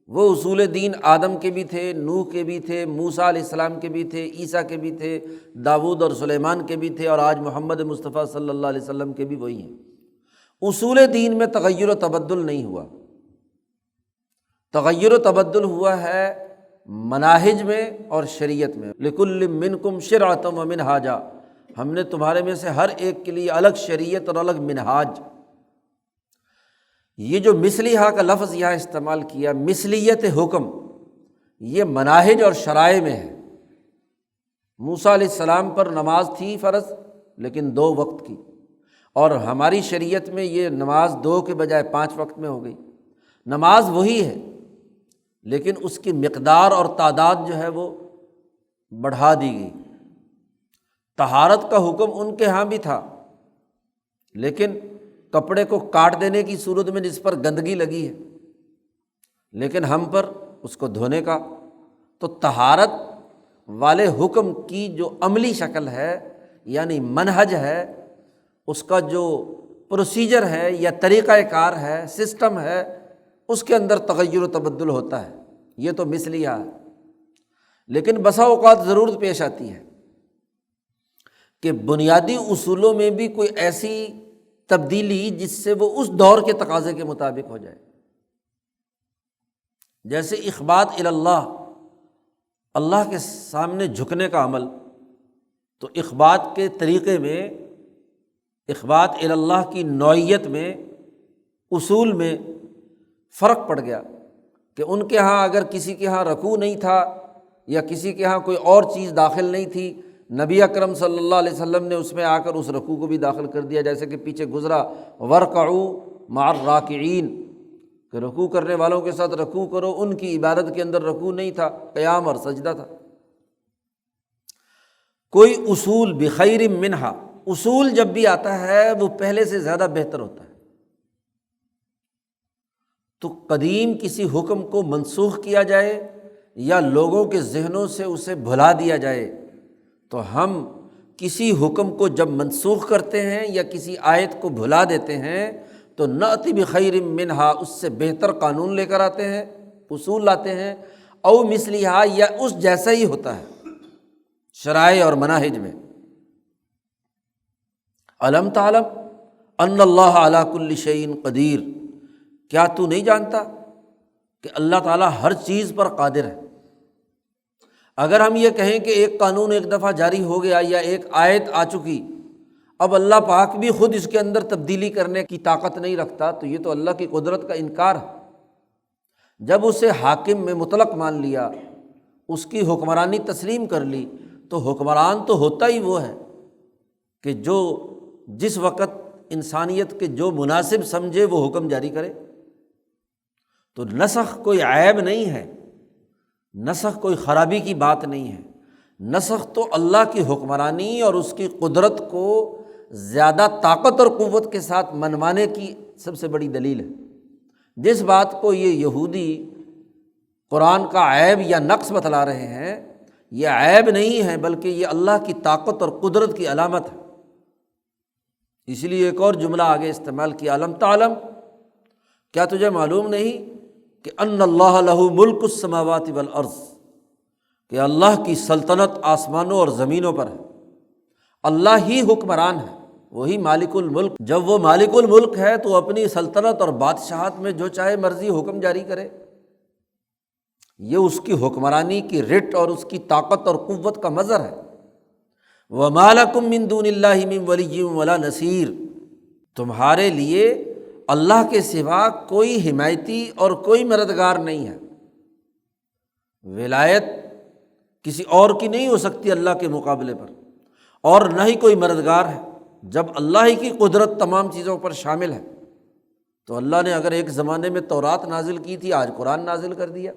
وہ اصول دین آدم کے بھی تھے، نوح کے بھی تھے، موسیٰ علیہ السلام کے بھی تھے، عیسیٰ کے بھی تھے، داؤد اور سلیمان کے بھی تھے، اور آج محمد مصطفیٰ صلی اللہ علیہ وسلم کے بھی وہی ہیں۔ اصول دین میں تغیر و تبدل نہیں ہوا، تغیر و تبدل ہوا ہے مناہج میں اور شریعت میں۔ لکل منکم شرعۃ و منہاجا، ہم نے تمہارے میں سے ہر ایک کے لیے الگ شریعت اور الگ منہاج۔ یہ جو مثلیہ کا لفظ یہاں استعمال کیا، مثلیت حکم، یہ مناہج اور شرائع میں ہے۔ موسیٰ علیہ السلام پر نماز تھی فرض، لیکن 2 وقت کی، اور ہماری شریعت میں یہ نماز 2 کے بجائے 5 وقت میں ہو گئی۔ نماز وہی ہے، لیکن اس کی مقدار اور تعداد جو ہے وہ بڑھا دی گئی۔ طہارت کا حکم ان کے ہاں بھی تھا، لیکن کپڑے کو کاٹ دینے کی صورت میں جس پر گندگی لگی ہے، لیکن ہم پر اس کو دھونے کا۔ تو طہارت والے حکم کی جو عملی شکل ہے، یعنی منہج ہے، اس کا جو پروسیجر ہے یا طریقہ کار ہے، سسٹم ہے، اس کے اندر تغیر و تبدل ہوتا ہے۔ یہ تو مثلیہ ہے، لیکن بسا اوقات ضرورت پیش آتی ہے کہ بنیادی اصولوں میں بھی کوئی ایسی تبدیلی جس سے وہ اس دور کے تقاضے کے مطابق ہو جائے۔ جیسے اخبات الی اللہ، اللہ کے سامنے جھکنے کا عمل، تو اخبات کے طریقے میں، اخبات اللہ کی نوعیت میں، اصول میں فرق پڑ گیا کہ ان کے ہاں اگر کسی کے ہاں رکوع نہیں تھا یا کسی کے ہاں کوئی اور چیز داخل نہیں تھی، نبی اکرم صلی اللہ علیہ وسلم نے اس میں آ کر اس رکوع کو بھی داخل کر دیا، جیسے کہ پیچھے گزرا ورکعوا مع الراکعین، کہ رکوع کرنے والوں کے ساتھ رکوع کرو۔ ان کی عبادت کے اندر رکوع نہیں تھا، قیام اور سجدہ تھا۔ کوئی اصول بخیر منہا، اصول جب بھی آتا ہے وہ پہلے سے زیادہ بہتر ہوتا ہے۔ تو قدیم کسی حکم کو منسوخ کیا جائے یا لوگوں کے ذہنوں سے اسے بھلا دیا جائے، تو ہم کسی حکم کو جب منسوخ کرتے ہیں یا کسی آیت کو بھلا دیتے ہیں تو نأتی بخیر منہا، اس سے بہتر قانون لے کر آتے ہیں، اصول لاتے ہیں، او مثلہا، یا اس جیسا ہی ہوتا ہے شرائع اور مناہج میں۔ الم تعلم ان اللہ علی کل شیء قدیر، کیا تو نہیں جانتا کہ اللہ تعالیٰ ہر چیز پر قادر ہے؟ اگر ہم یہ کہیں کہ ایک قانون ایک دفعہ جاری ہو گیا یا ایک آیت آ چکی، اب اللہ پاک بھی خود اس کے اندر تبدیلی کرنے کی طاقت نہیں رکھتا، تو یہ تو اللہ کی قدرت کا انکار ہے۔ جب اسے حاکم میں مطلق مان لیا، اس کی حکمرانی تسلیم کر لی، تو حکمران تو ہوتا ہی وہ ہے کہ جو جس وقت انسانیت کے جو مناسب سمجھے وہ حکم جاری کرے۔ تو نسخ کوئی عیب نہیں ہے، نسخ کوئی خرابی کی بات نہیں ہے، نسخ تو اللہ کی حکمرانی اور اس کی قدرت کو زیادہ طاقت اور قوت کے ساتھ منوانے کی سب سے بڑی دلیل ہے۔ جس بات کو یہ یہودی قرآن کا عیب یا نقص بتلا رہے ہیں، یہ عیب نہیں ہے بلکہ یہ اللہ کی طاقت اور قدرت کی علامت ہے۔ اس لیے ایک اور جملہ آگے استعمال کیا، الم تعلم، کیا تجھے معلوم نہیں کہ ان اللہ لہ ملک السماوات والارض، کہ اللہ کی سلطنت آسمانوں اور زمینوں پر ہے، اللہ ہی حکمران ہے، وہی مالک الملک۔ جب وہ مالک الملک ہے تو اپنی سلطنت اور بادشاہت میں جو چاہے مرضی حکم جاری کرے، یہ اس کی حکمرانی کی رٹ اور اس کی طاقت اور قوت کا مظہر ہے۔ وَمَا لَكُم مِّن دُونِ اللَّهِ مِن وَلِيٍّ وَلَا نَصِيرٍ، تمہارے لیے اللہ کے سوا کوئی حمایتی اور کوئی مددگار نہیں ہے۔ ولایت کسی اور کی نہیں ہو سکتی اللہ کے مقابلے پر، اور نہ ہی کوئی مددگار ہے۔ جب اللہ ہی کی قدرت تمام چیزوں پر شامل ہے تو اللہ نے اگر ایک زمانے میں تورات نازل کی تھی، آج قرآن نازل کر دیا،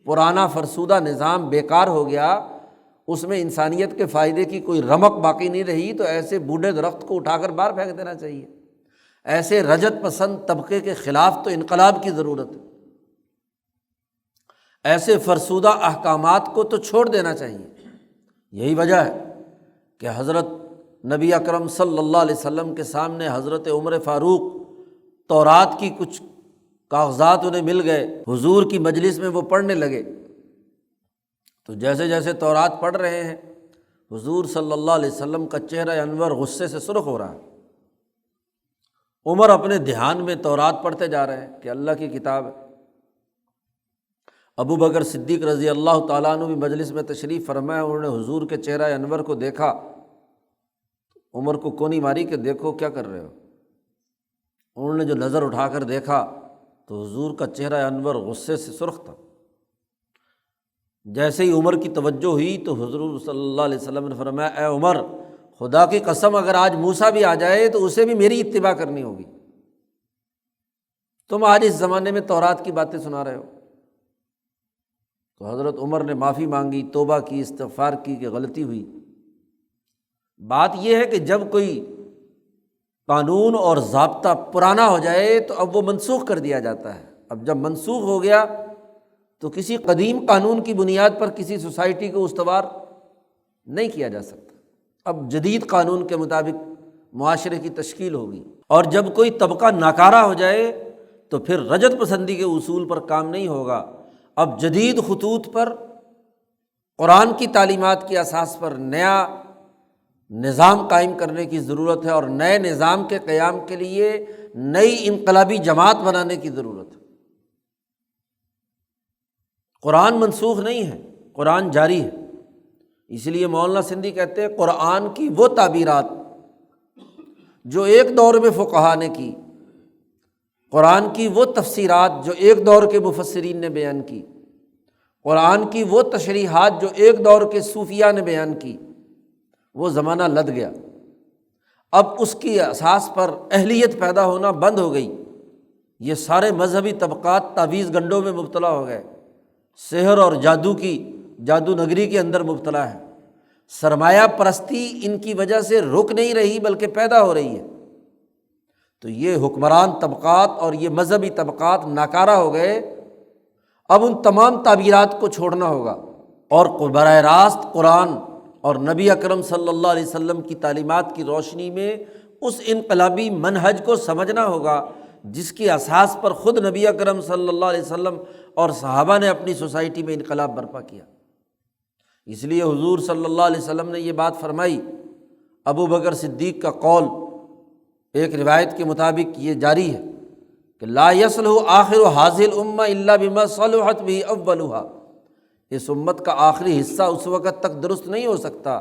پرانا فرسودہ نظام بیکار ہو گیا، اس میں انسانیت کے فائدے کی کوئی رمق باقی نہیں رہی، تو ایسے بوڑھے درخت کو اٹھا کر باہر پھینک دینا چاہیے۔ ایسے رجت پسند طبقے کے خلاف تو انقلاب کی ضرورت ہے، ایسے فرسودہ احکامات کو تو چھوڑ دینا چاہیے۔ یہی وجہ ہے کہ حضرت نبی اکرم صلی اللہ علیہ وسلم کے سامنے حضرت عمر فاروق تورات کی کچھ کاغذات انہیں مل گئے، حضور کی مجلس میں وہ پڑھنے لگے، تو جیسے جیسے تورات پڑھ رہے ہیں حضور صلی اللہ علیہ وسلم کا چہرہ انور غصے سے سرخ ہو رہا ہے۔ عمر اپنے دھیان میں تورات پڑھتے جا رہے ہیں کہ اللہ کی کتاب ہے۔ ابو بکر صدیق رضی اللہ تعالیٰ عنہ بھی مجلس میں تشریف فرمایا، انہوں نے حضور کے چہرہ انور کو دیکھا، عمر کو کونی ماری کہ دیکھو کیا کر رہے ہو۔ انہوں نے جو نظر اٹھا کر دیکھا تو حضور کا چہرہ انور غصے سے سرخ تھا۔ جیسے ہی عمر کی توجہ ہوئی تو حضور صلی اللہ علیہ وسلم نے فرمایا، اے عمر، خدا کی قسم اگر آج موسیٰ بھی آ جائے تو اسے بھی میری اتباع کرنی ہوگی، تم آج اس زمانے میں تورات کی باتیں سنا رہے ہو۔ تو حضرت عمر نے معافی مانگی، توبہ کی، استغفار کی کہ غلطی ہوئی۔ بات یہ ہے کہ جب کوئی قانون اور ضابطہ پرانا ہو جائے تو اب وہ منسوخ کر دیا جاتا ہے۔ اب جب منسوخ ہو گیا تو کسی قدیم قانون کی بنیاد پر کسی سوسائٹی کو استوار نہیں کیا جا سکتا، اب جدید قانون کے مطابق معاشرے کی تشکیل ہوگی۔ اور جب کوئی طبقہ ناکارہ ہو جائے تو پھر رجت پسندی کے اصول پر کام نہیں ہوگا، اب جدید خطوط پر قرآن کی تعلیمات کی اساس پر نیا نظام قائم کرنے کی ضرورت ہے، اور نئے نظام کے قیام کے لیے نئی انقلابی جماعت بنانے کی ضرورت ہے۔ قرآن منسوخ نہیں ہے، قرآن جاری ہے۔ اس لیے مولانا سندھی کہتے ہیں قرآن کی وہ تعبیرات جو ایک دور میں فقہا نے کی، قرآن کی وہ تفسیرات جو ایک دور کے مفسرین نے بیان کی، قرآن کی وہ تشریحات جو ایک دور کے صوفیاء نے بیان کی، وہ زمانہ لد گیا۔ اب اس کی اساس پر اہلیت پیدا ہونا بند ہو گئی۔ یہ سارے مذہبی طبقات تعویذ گنڈوں میں مبتلا ہو گئے، سحر اور جادو نگری کے اندر مبتلا ہے۔ سرمایہ پرستی ان کی وجہ سے رک نہیں رہی بلکہ پیدا ہو رہی ہے۔ تو یہ حکمران طبقات اور یہ مذہبی طبقات ناکارہ ہو گئے۔ اب ان تمام تعبیرات کو چھوڑنا ہوگا اور براہ راست قرآن اور نبی اکرم صلی اللہ علیہ وسلم کی تعلیمات کی روشنی میں اس انقلابی منہج کو سمجھنا ہوگا جس کی اساس پر خود نبی اکرم صلی اللہ علیہ وسلم اور صحابہ نے اپنی سوسائٹی میں انقلاب برپا کیا۔ اس لیے حضور صلی اللہ علیہ وسلم نے یہ بات فرمائی۔ ابو بکر صدیق کا قول ایک روایت کے مطابق یہ جاری ہے کہ لا یصلح آخر ھذہ الامہ الا بما صلحت بہ اولھا، اس امت کا آخری حصہ اس وقت تک درست نہیں ہو سکتا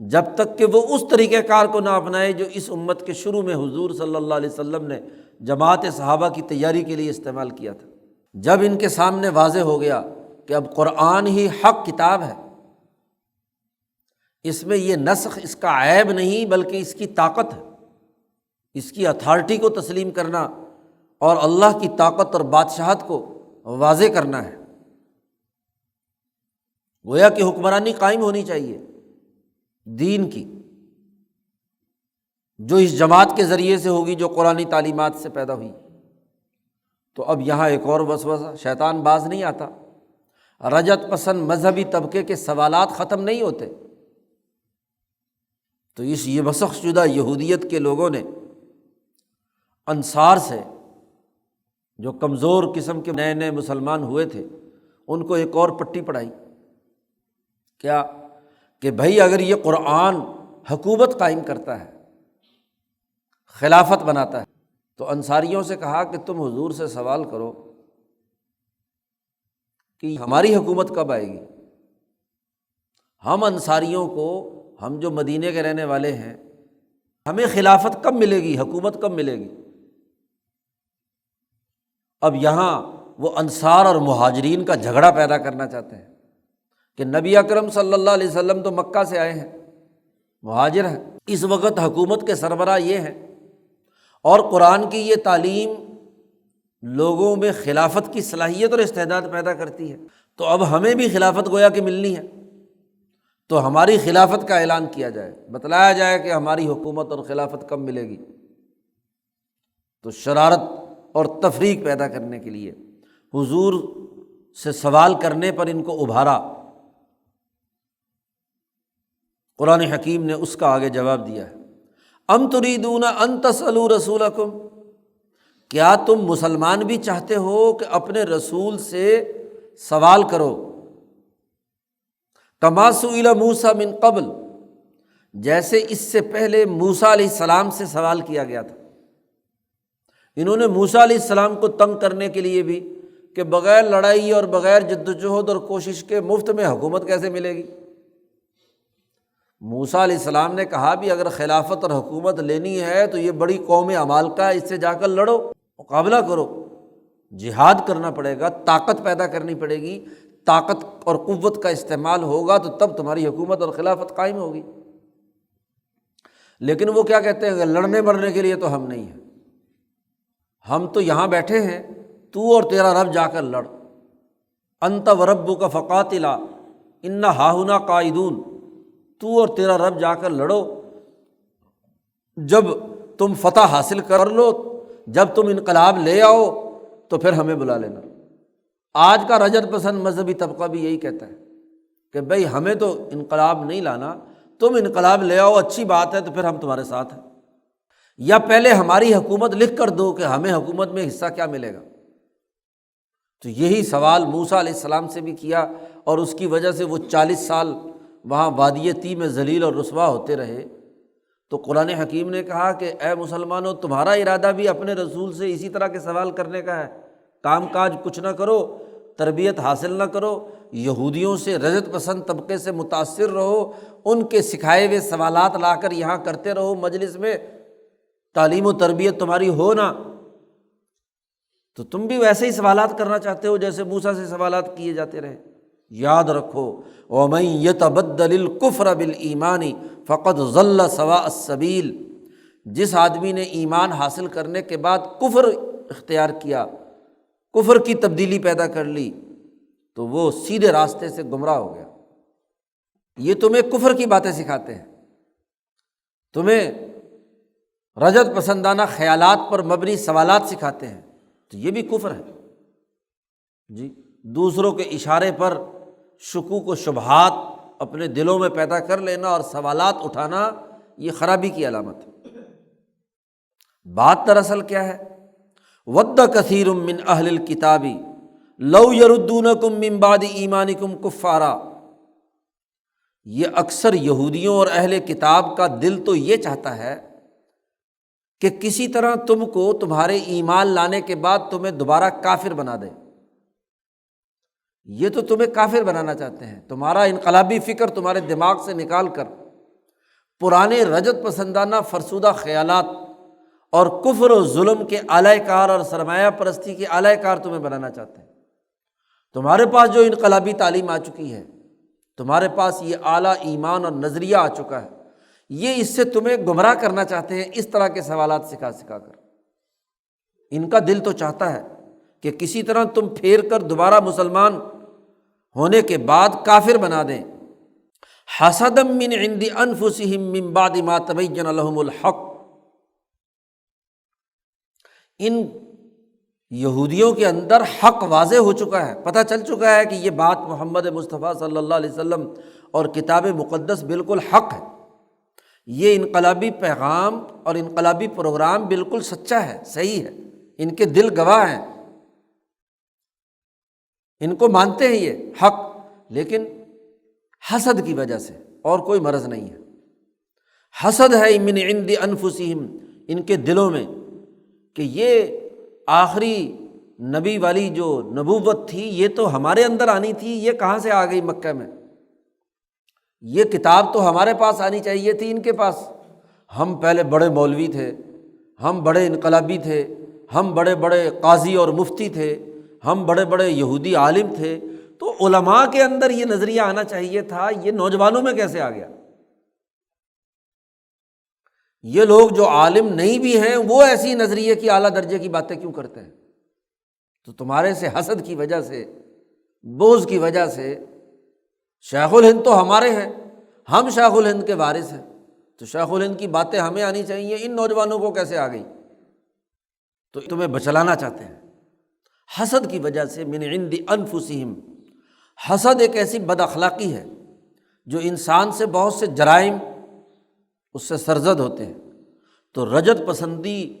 جب تک کہ وہ اس طریقہ کار کو نہ اپنائے جو اس امت کے شروع میں حضور صلی اللہ علیہ وسلم نے جماعت صحابہ کی تیاری کے لیے استعمال کیا تھا۔ جب ان کے سامنے واضح ہو گیا کہ اب قرآن ہی حق کتاب ہے، اس میں یہ نسخ اس کا عیب نہیں بلکہ اس کی طاقت ہے، اس کی اتھارٹی کو تسلیم کرنا اور اللہ کی طاقت اور بادشاہت کو واضح کرنا ہے۔ گویا کہ حکمرانی قائم ہونی چاہیے دین کی، جو اس جماعت کے ذریعے سے ہوگی جو قرآنی تعلیمات سے پیدا ہوئی۔ تو اب یہاں ایک اور وسوسہ، شیطان باز نہیں آتا۔ رجعت پسند مذہبی طبقے کے سوالات ختم نہیں ہوتے، تو یہ مسخ شدہ یہودیت کے لوگوں نے انصار سے، جو کمزور قسم کے نئے نئے مسلمان ہوئے تھے، ان کو ایک اور پٹی پڑھائی۔ کیا کہ بھائی اگر یہ قرآن حکومت قائم کرتا ہے، خلافت بناتا ہے، تو انصاریوں سے کہا کہ تم حضور سے سوال کرو کہ ہماری حکومت کب آئے گی؟ ہم انصاریوں کو، ہم جو مدینے کے رہنے والے ہیں، ہمیں خلافت کب ملے گی، حکومت کب ملے گی؟ اب یہاں وہ انصار اور مہاجرین کا جھگڑا پیدا کرنا چاہتے ہیں کہ نبی اکرم صلی اللہ علیہ وسلم تو مکہ سے آئے ہیں، مہاجر ہیں، اس وقت حکومت کے سربراہ یہ ہیں، اور قرآن کی یہ تعلیم لوگوں میں خلافت کی صلاحیت اور استعداد پیدا کرتی ہے، تو اب ہمیں بھی خلافت گویا کہ ملنی ہے، تو ہماری خلافت کا اعلان کیا جائے، بتلایا جائے کہ ہماری حکومت اور خلافت کب ملے گی۔ تو شرارت اور تفریق پیدا کرنے کے لیے حضور سے سوال کرنے پر ان کو ابھارا۔ قرآن حکیم نے اس کا آگے جواب دیا ہے، ام تریدون ان تسألوا رسولکم، کیا تم مسلمان بھی چاہتے ہو کہ اپنے رسول سے سوال کرو، کما سئل موسیٰ من قبل، جیسے اس سے پہلے موسیٰ علیہ السلام سے سوال کیا گیا تھا۔ انہوں نے موسیٰ علیہ السلام کو تنگ کرنے کے لیے بھی کہ بغیر لڑائی اور بغیر جدوجہد اور کوشش کے مفت میں حکومت کیسے ملے گی؟ موسیٰ علیہ السلام نے کہا بھی اگر خلافت اور حکومت لینی ہے تو یہ بڑی قوم عمالقہ ہے، اس سے جا کر لڑو، مقابلہ کرو، جہاد کرنا پڑے گا، طاقت پیدا کرنی پڑے گی، طاقت اور قوت کا استعمال ہوگا تو تب تمہاری حکومت اور خلافت قائم ہوگی۔ لیکن وہ کیا کہتے ہیں کہ لڑنے مرنے کے لیے تو ہم نہیں ہیں، ہم تو یہاں بیٹھے ہیں، تو اور تیرا رب جا کر لڑ، انت وربک فقاتلا انا ہاہنا قاعدون، تو اور تیرا رب جا کر لڑو، جب تم فتح حاصل کر لو، جب تم انقلاب لے آؤ تو پھر ہمیں بلا لینا۔ آج کا رجعت پسند مذہبی طبقہ بھی یہی کہتا ہے کہ بھئی ہمیں تو انقلاب نہیں لانا، تم انقلاب لے آؤ، اچھی بات ہے، تو پھر ہم تمہارے ساتھ ہیں، یا پہلے ہماری حکومت لکھ کر دو کہ ہمیں حکومت میں حصہ کیا ملے گا۔ تو یہی سوال موسیٰ علیہ السلام سے بھی کیا، اور اس کی وجہ سے وہ 40 سال وہاں وادی تیہ میں ذلیل اور رسوا ہوتے رہے۔ تو قرآن حکیم نے کہا کہ اے مسلمانوں، تمہارا ارادہ بھی اپنے رسول سے اسی طرح کے سوال کرنے کا ہے، کام کاج کچھ نہ کرو، تربیت حاصل نہ کرو، یہودیوں سے، رجت پسند طبقے سے متاثر رہو، ان کے سکھائے ہوئے سوالات لا کر یہاں کرتے رہو، مجلس میں تعلیم و تربیت تمہاری ہو نا، تو تم بھی ویسے ہی سوالات کرنا چاہتے ہو جیسے موسیٰ سے سوالات کیے جاتے رہے۔ یاد رکھو وَمَن يَتَبَدَّلِ الْكُفْرَ بِالْإِيمَانِ فَقَدْ ضَلَّ سَوَاءَ السَّبِيلِ، جس آدمی نے ایمان حاصل کرنے کے بعد کفر اختیار کیا، کفر کی تبدیلی پیدا کر لی، تو وہ سیدھے راستے سے گمراہ ہو گیا۔ یہ تمہیں کفر کی باتیں سکھاتے ہیں، تمہیں رجت پسندانہ خیالات پر مبنی سوالات سکھاتے ہیں، تو یہ بھی کفر ہے جی۔ دوسروں کے اشارے پر شکوک و شبہات اپنے دلوں میں پیدا کر لینا اور سوالات اٹھانا، یہ خرابی کی علامت ہے۔ بات دراصل کیا ہے؟ وَدَّ كَثِيرٌ مِّنْ أَهْلِ الْكِتَابِ لَوْ يَرُدُّونَكُم مِّن بَعْدِ إِيمَانِكُمْ كُفَّارًا، یہ اکثر یہودیوں اور اہل کتاب کا دل تو یہ چاہتا ہے کہ کسی طرح تم کو تمہارے ایمان لانے کے بعد تمہیں دوبارہ کافر بنا دے۔ یہ تو تمہیں کافر بنانا چاہتے ہیں، تمہارا انقلابی فکر تمہارے دماغ سے نکال کر پرانے رجت پسندانہ فرسودہ خیالات اور کفر و ظلم کے اعلی کار اور سرمایہ پرستی کے اعلی کار تمہیں بنانا چاہتے ہیں۔ تمہارے پاس جو انقلابی تعلیم آ چکی ہے، تمہارے پاس یہ اعلیٰ ایمان اور نظریہ آ چکا ہے، یہ اس سے تمہیں گمراہ کرنا چاہتے ہیں، اس طرح کے سوالات سکھا سکھا کر۔ ان کا دل تو چاہتا ہے کہ کسی طرح تم پھیر کر دوبارہ مسلمان ہونے کے بعد کافر بنا دیں۔ حسدا من عند انفسهم من بعد ما تبین لهم الحق، ان یہودیوں کے اندر حق واضح ہو چکا ہے، پتہ چل چکا ہے کہ یہ بات محمد مصطفیٰ صلی اللہ علیہ وسلم اور کتاب مقدس بالکل حق ہے، یہ انقلابی پیغام اور انقلابی پروگرام بالکل سچا ہے، صحیح ہے، ان کے دل گواہ ہیں، ان کو مانتے ہیں یہ حق، لیکن حسد کی وجہ سے، اور کوئی مرض نہیں ہے۔ حسد ہے من عند انفسہم، ان کے دلوں میں، کہ یہ آخری نبی والی جو نبوت تھی یہ تو ہمارے اندر آنی تھی، یہ کہاں سے آ گئی مکہ میں؟ یہ کتاب تو ہمارے پاس آنی چاہیے تھی ان کے پاس، ہم پہلے بڑے مولوی تھے، ہم بڑے انقلابی تھے، ہم بڑے بڑے قاضی اور مفتی تھے، ہم بڑے بڑے یہودی عالم تھے، تو علماء کے اندر یہ نظریہ آنا چاہیے تھا، یہ نوجوانوں میں کیسے آ گیا؟ یہ لوگ جو عالم نہیں بھی ہیں وہ ایسی نظریے کی اعلیٰ درجے کی باتیں کیوں کرتے ہیں؟ تو تمہارے سے حسد کی وجہ سے، بغض کی وجہ سے، شیخ الہند تو ہمارے ہیں، ہم شیخ الہند کے وارث ہیں، تو شیخ الہند کی باتیں ہمیں آنی چاہیے، ان نوجوانوں کو کیسے آ گئی؟ تو تمہیں بچلانا چاہتے ہیں حسد کی وجہ سے، من عند انفسہم۔ حسد ایک ایسی بد اخلاقی ہے جو انسان سے بہت سے جرائم اس سے سرزد ہوتے ہیں۔ تو رجت پسندی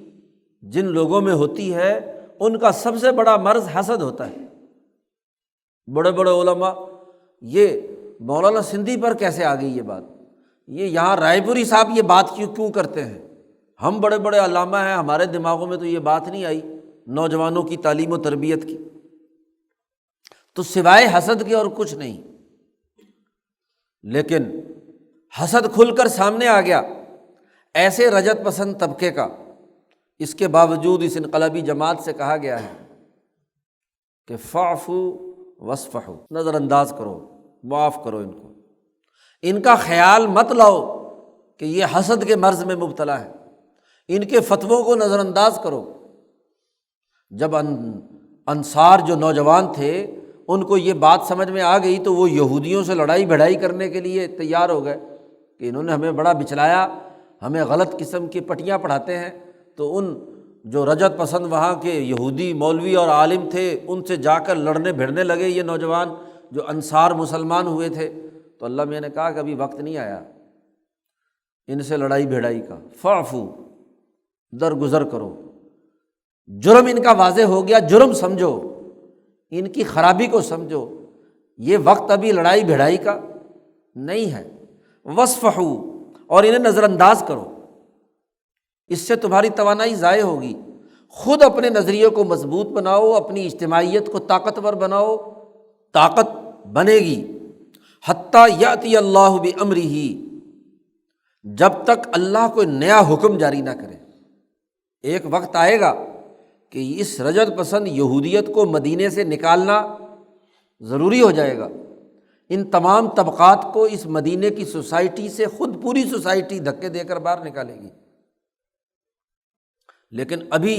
جن لوگوں میں ہوتی ہے ان کا سب سے بڑا مرض حسد ہوتا ہے۔ بڑے بڑے علماء، یہ مولانا سندھی پر کیسے آ گئی یہ بات؟ یہ یہاں رائے پوری صاحب یہ بات کیوں کرتے ہیں؟ ہم بڑے بڑے علامہ ہیں، ہمارے دماغوں میں تو یہ بات نہیں آئی نوجوانوں کی تعلیم و تربیت کی۔ تو سوائے حسد کے اور کچھ نہیں۔ لیکن حسد کھل کر سامنے آ گیا ایسے رجت پسند طبقے کا، اس کے باوجود اس انقلابی جماعت سے کہا گیا ہے کہ فاعفوا واصفحوا، نظر انداز کرو، معاف کرو ان کو، ان کا خیال مت لاؤ کہ یہ حسد کے مرض میں مبتلا ہے، ان کے فتووں کو نظر انداز کرو۔ جب انصار جو نوجوان تھے ان کو یہ بات سمجھ میں آ گئی تو وہ یہودیوں سے لڑائی بھڑائی کرنے کے لیے تیار ہو گئے کہ انہوں نے ہمیں بڑا بچلایا، ہمیں غلط قسم کی پٹیاں پڑھاتے ہیں۔ تو ان جو رجت پسند وہاں کے یہودی مولوی اور عالم تھے ان سے جا کر لڑنے بھیڑنے لگے یہ نوجوان جو انصار مسلمان ہوئے تھے۔ تو اللہ میں نے کہا کہ ابھی وقت نہیں آیا ان سے لڑائی بھیڑائی کا، فاعفو، درگزر کرو۔ جرم ان کا واضح ہو گیا، جرم سمجھو، ان کی خرابی کو سمجھو، یہ وقت ابھی لڑائی بھیڑائی کا نہیں ہے۔ واصفحوا، اور انہیں نظر انداز کرو، اس سے تمہاری توانائی ضائع ہوگی۔ خود اپنے نظریے کو مضبوط بناؤ، اپنی اجتماعیت کو طاقتور بناؤ، طاقت بنے گی حتیٰ یأتی اللہ بامرہ، جب تک اللہ کوئی نیا حکم جاری نہ کرے۔ ایک وقت آئے گا کہ اس رجعت پسند یہودیت کو مدینے سے نکالنا ضروری ہو جائے گا، ان تمام طبقات کو اس مدینے کی سوسائٹی سے خود پوری سوسائٹی دھکے دے کر باہر نکالے گی۔ لیکن ابھی